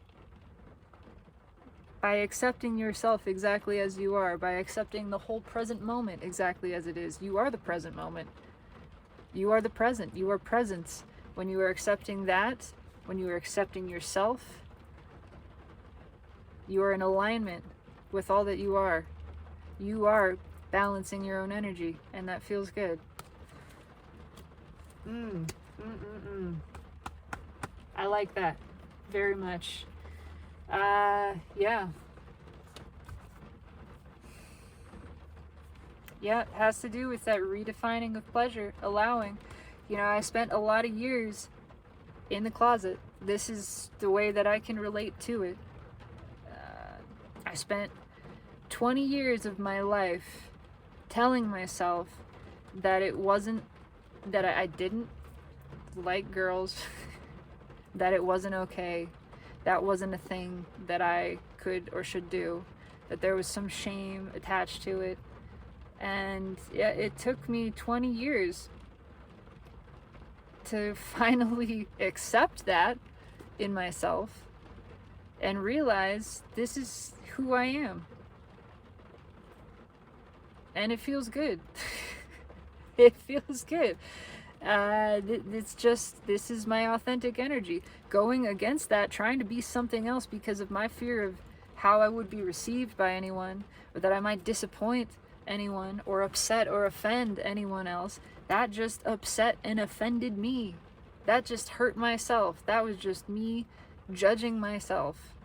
By accepting yourself exactly as you are, by accepting the whole present moment exactly as it is. You are the present moment. You are the present. You are presence. When you are accepting that, when you are accepting yourself, you are in alignment with all that you are. You are balancing your own energy, and that feels good. I like that very much. Yeah. Yeah, it has to do with that redefining of pleasure, allowing. You know, I spent a lot of years in the closet. This is the way that I can relate to it. I spent 20 years of my life telling myself that it wasn't, that I didn't like girls, that it wasn't okay, that wasn't a thing that I could or should do, that there was some shame attached to it. And yeah, it took me 20 years to finally accept that in myself and realize this is who I am. And it feels good. It feels good. It's just, this is my authentic energy. Going against that, trying to be something else because of my fear of how I would be received by anyone, or that I might disappoint anyone, or upset or offend anyone else, that just upset and offended me. That just hurt myself. That was just me judging myself.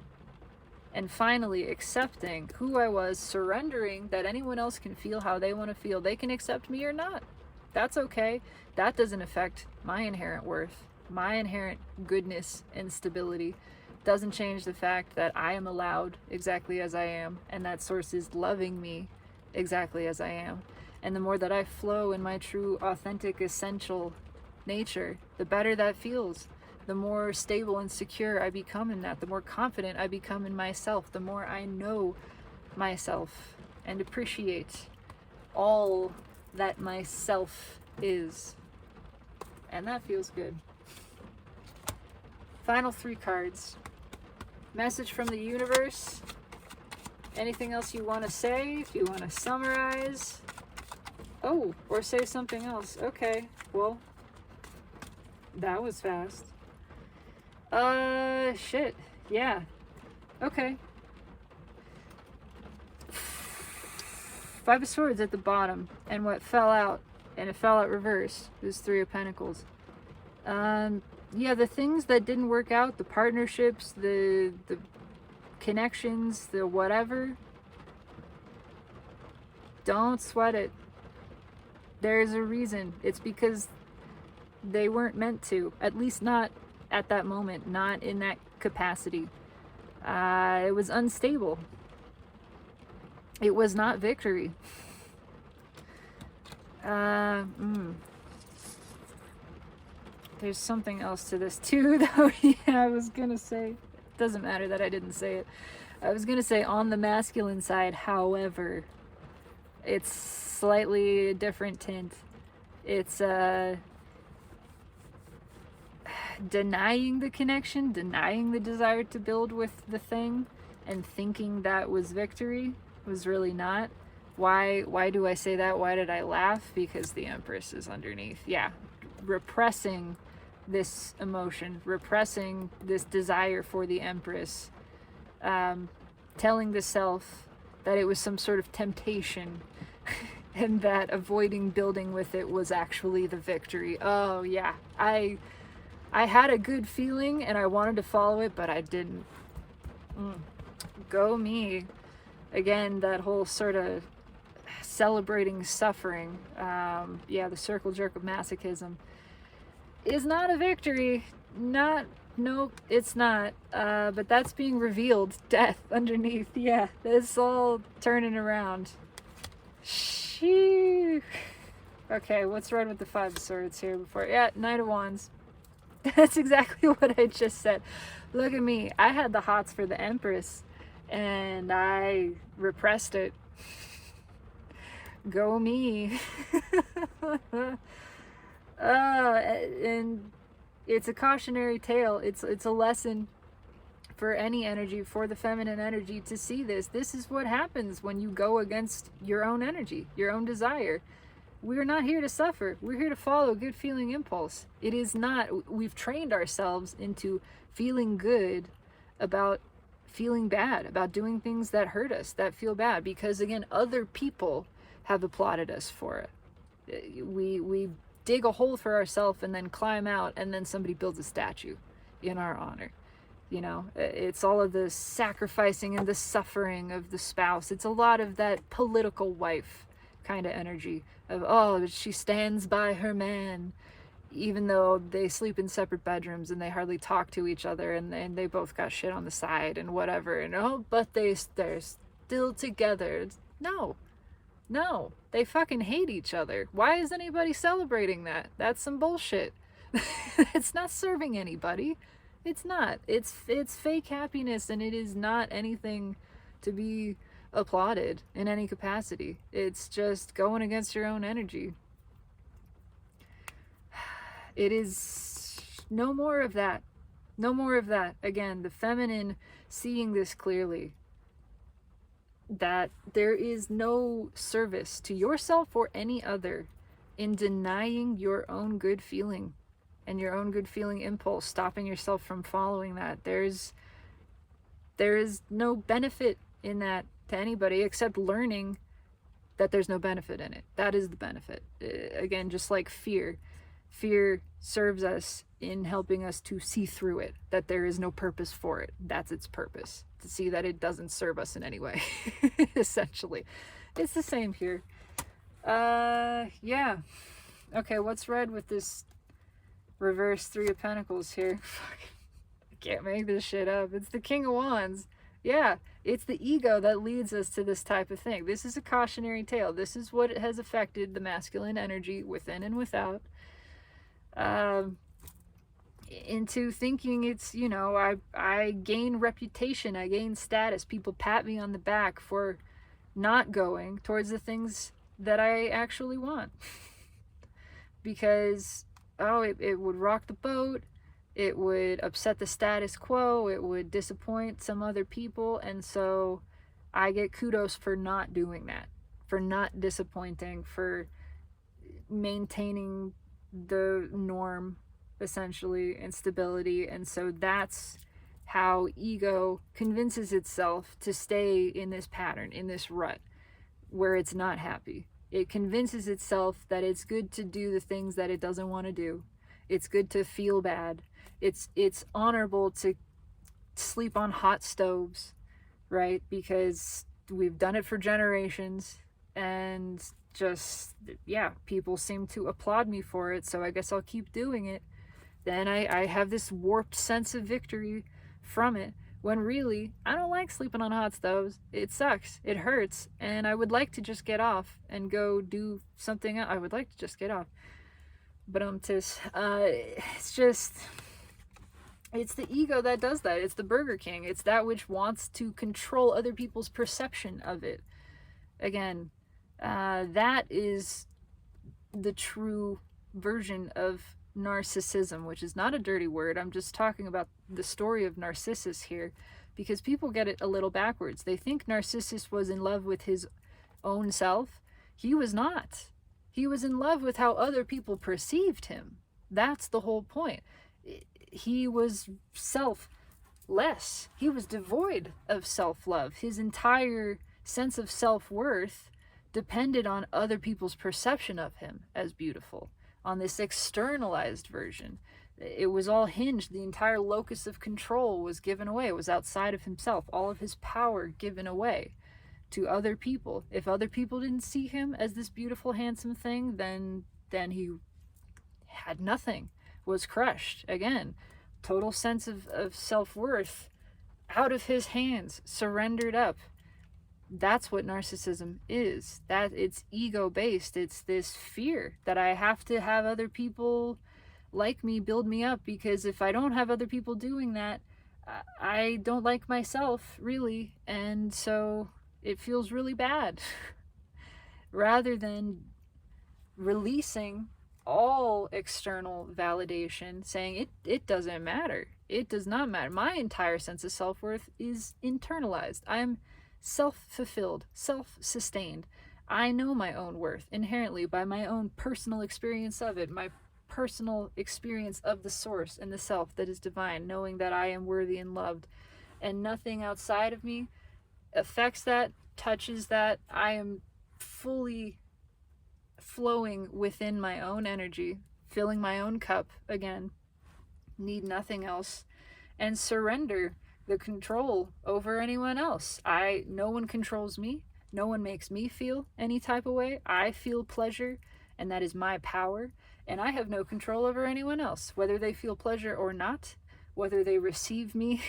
And finally accepting who I was, surrendering that anyone else can feel how they want to feel. They can accept me or not. That's okay. That doesn't affect my inherent worth, my inherent goodness and stability. Doesn't change the fact that I am allowed exactly as I am, and that source is loving me exactly as I am. And the more that I flow in my true, authentic, essential nature, the better that feels. The more stable and secure I become in that, the more confident I become in myself, the more I know myself and appreciate all that myself is. And that feels good. Final 3 cards. Message from the universe. Anything else you want to say? If you want to summarize. Oh, or say something else. Okay, well, that was fast. Shit. Yeah. Okay. 5 of Swords at the bottom, and what fell out, and it fell out reversed, is 3 of Pentacles. Yeah, the things that didn't work out, the partnerships, the connections, the whatever, don't sweat it. There's a reason. It's because they weren't meant to, at least not at that moment, not in that capacity. It was unstable. It was not victory. There's something else to this too, though. Yeah, I was gonna say, doesn't matter that I didn't say it. I was gonna say on the masculine side, however, it's slightly a different tint. It's denying the connection, denying the desire to build with the thing, and thinking that was victory was really not. Why do I say that? Why did I laugh? Because the Empress is underneath. Yeah, repressing this emotion, repressing this desire for the Empress, telling the self that it was some sort of temptation and that avoiding building with it was actually the victory. Oh yeah, I had a good feeling and I wanted to follow it, but I didn't. Go me. Again, that whole sort of celebrating suffering, yeah, the circle jerk of masochism is not a victory. Nope, it's not. But that's being revealed. Death underneath. Yeah, it's all turning around. Shee. Okay, what's right with the 5 of Swords here before? Yeah, Knight of Wands. That's exactly what I just said. Look at me. I had the hots for the Empress and I repressed it. Go me. And it's a cautionary tale. It's a lesson for any energy, for the feminine energy to see this. This is what happens when you go against your own energy, your own desire. We're not here to suffer. We're here to follow good feeling impulse. It is not, we've trained ourselves into feeling good about feeling bad, about doing things that hurt us, that feel bad, because again, other people have applauded us for it. We dig a hole for ourselves and then climb out, and then somebody builds a statue in our honor. You know, it's all of the sacrificing and the suffering of the spouse. It's a lot of that political wife kind of energy of, oh, she stands by her man, even though they sleep in separate bedrooms and they hardly talk to each other, and they both got shit on the side and whatever, and oh, but they're still together. No, they fucking hate each other. Why is anybody celebrating that? That's some bullshit. It's not serving anybody. It's not. It's fake happiness, and it is not anything to be applauded in any capacity. It's just going against your own energy. It is no more of that. No more of that. Again, the feminine seeing this clearly, that there is no service to yourself or any other in denying your own good feeling and your own good feeling impulse, stopping yourself from following that. There is no benefit in that to anybody except learning that there's no benefit in it. That is the benefit. Again, just like fear serves us in helping us to see through it, that there is no purpose for it. That's its purpose, to see that it doesn't serve us in any way. Essentially, it's the same here. Yeah. Okay, what's red with this reverse Three of Pentacles here? I can't make this shit up. It's the King of Wands. Yeah, it's the ego that leads us to this type of thing. This is a cautionary tale. This is what has affected the masculine energy within and without. Into thinking it's, you know, I gain reputation, I gain status, people pat me on the back for not going towards the things that I actually want. Because, oh, it would rock the boat, it would upset the status quo, it would disappoint some other people, and so I get kudos for not doing that, for not disappointing, for maintaining the norm, essentially, and stability. And so that's how ego convinces itself to stay in this pattern, in this rut, where it's not happy. It convinces itself that it's good to do the things that it doesn't want to do. It's good to feel bad. It's honorable to sleep on hot stoves, right? Because we've done it for generations, and just, yeah, people seem to applaud me for it, so I guess I'll keep doing it. Then I have this warped sense of victory from it, when really, I don't like sleeping on hot stoves. It sucks. It hurts. And I would like to just get off and go do something else. I would like to just get off. But it's just, it's the ego that does that. It's the Burger King. It's that which wants to control other people's perception of it. Again, that is the true version of narcissism, which is not a dirty word. I'm just talking about the story of Narcissus here, because people get it a little backwards. They think Narcissus was in love with his own self. He was not. He was in love with how other people perceived him. That's the whole point. He was selfless. He was devoid of self-love. His entire sense of self-worth depended on other people's perception of him as beautiful, on this externalized version. It was all hinged, the entire locus of control was given away. It was outside of himself, all of his power given away to other people. If other people didn't see him as this beautiful, handsome thing, then he had nothing, was crushed. Again, total sense of self-worth out of his hands, surrendered up. That's what narcissism is. That it's ego-based. It's this fear that I have to have other people like me, build me up, because if I don't have other people doing that, I don't like myself, really, and so it feels really bad. Rather than releasing all external validation, saying it doesn't matter. It does not matter. My entire sense of self-worth is internalized. I'm self-fulfilled, self-sustained. I know my own worth inherently by my own personal experience of it, my personal experience of the source and the self that is divine, knowing that I am worthy and loved, and nothing outside of me affects that, touches that. I am fully flowing within my own energy, filling my own cup again, need nothing else, and surrender the control over anyone else. No one controls me. No one makes me feel any type of way. I feel pleasure, and that is my power, and I have no control over anyone else, whether they feel pleasure or not, whether they receive me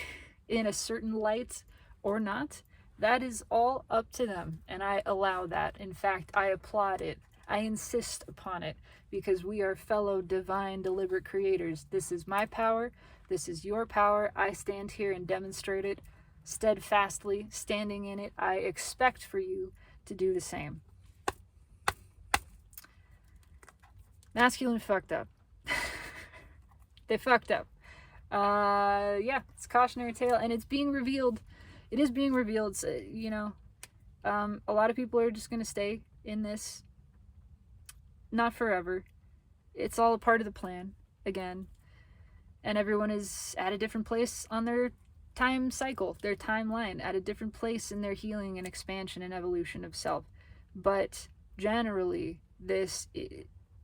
in a certain light or not. That is all up to them, and I allow that. In fact, I applaud it. I insist upon it, because we are fellow divine deliberate creators. This is my power. This is your power. I stand here and demonstrate it steadfastly, standing in it. I expect for you to do the same. Masculine fucked up. They fucked up. Yeah, it's a cautionary tale, and it's being revealed. It is being revealed. So, a lot of people are just going to stay in this. Not forever. It's all a part of the plan, again. And everyone is at a different place on their time cycle, their timeline, at a different place in their healing and expansion and evolution of self. But generally, it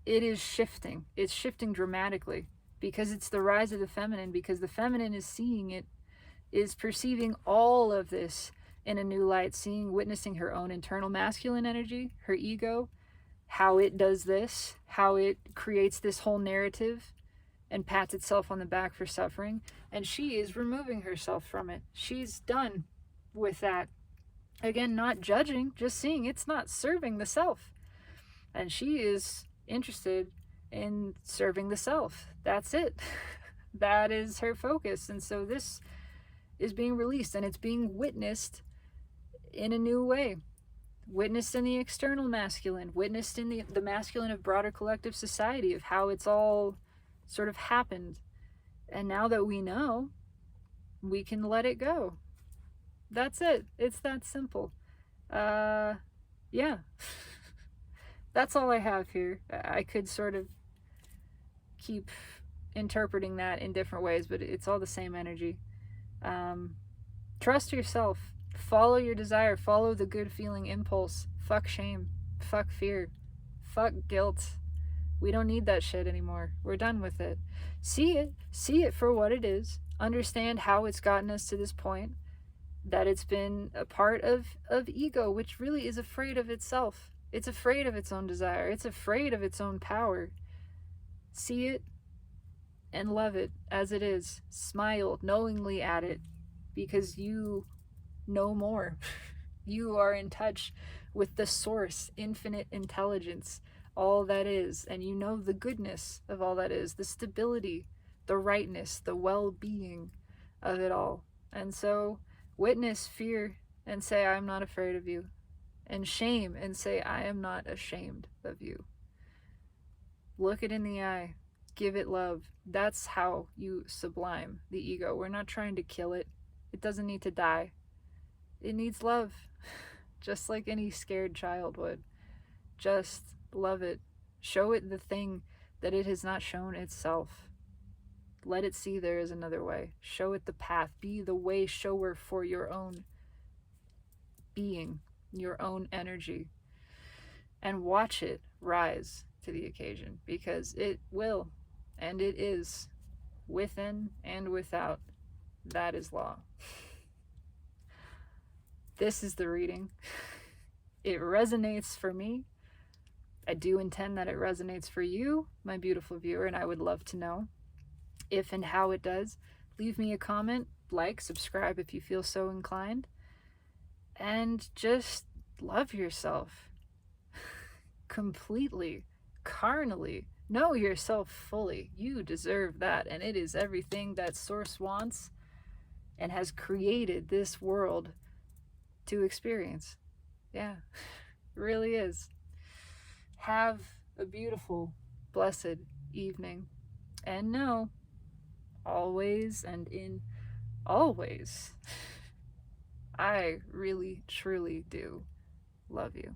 is shifting. It's shifting dramatically, because it's the rise of the feminine, because the feminine is seeing it, is perceiving all of this in a new light, witnessing her own internal masculine energy, her ego, how it does this, how it creates this whole narrative and pats itself on the back for suffering, and she is removing herself from it. She's done with that. Again, not judging, just seeing it's not serving the self, and she is interested in serving the self. That's it. That is her focus. And so this is being released, and it's being witnessed in a new way. Witnessed in the external masculine, witnessed in the masculine of broader collective society, of how it's all sort of happened. And now that we know, we can let it go. That's it. It's that simple. Yeah. That's all I have here. I could sort of keep interpreting that in different ways, but it's all the same energy. Trust yourself. Follow your desire. Follow the good feeling impulse. Fuck shame. Fuck fear. Fuck guilt. We don't need that shit anymore. We're done with it. See it for what it is. Understand how it's gotten us to this point. That it's been a part of ego, which really is afraid of itself. It's afraid of its own desire. It's afraid of its own power. See it and love it as it is. Smile knowingly at it, because you know more. You are in touch with the source, infinite intelligence, all that is, and you know the goodness of all that is, the stability, the rightness, the well-being of it all. And so witness fear and say, I'm not afraid of you, and shame and say, I am not ashamed of you. Look it in the eye, give it love. That's how you sublime the ego. We're not trying to kill it. It doesn't need to die. It needs love, just like any scared child would. Just love it. Show it the thing that it has not shown itself. Let it see there is another way. Show it the path. Be the way shower for your own being, your own energy, and watch it rise to the occasion, because it will, and it is, within and without. That is law. This is the reading. It resonates for me. I do intend that it resonates for you, my beautiful viewer, and I would love to know if and how it does. Leave me a comment, like, subscribe if you feel so inclined, and just love yourself completely, carnally. Know yourself fully. You deserve that, and it is everything that Source wants and has created this world to experience. Yeah, it really is. Have a beautiful, blessed evening, and know always and in always. I really, truly do love you.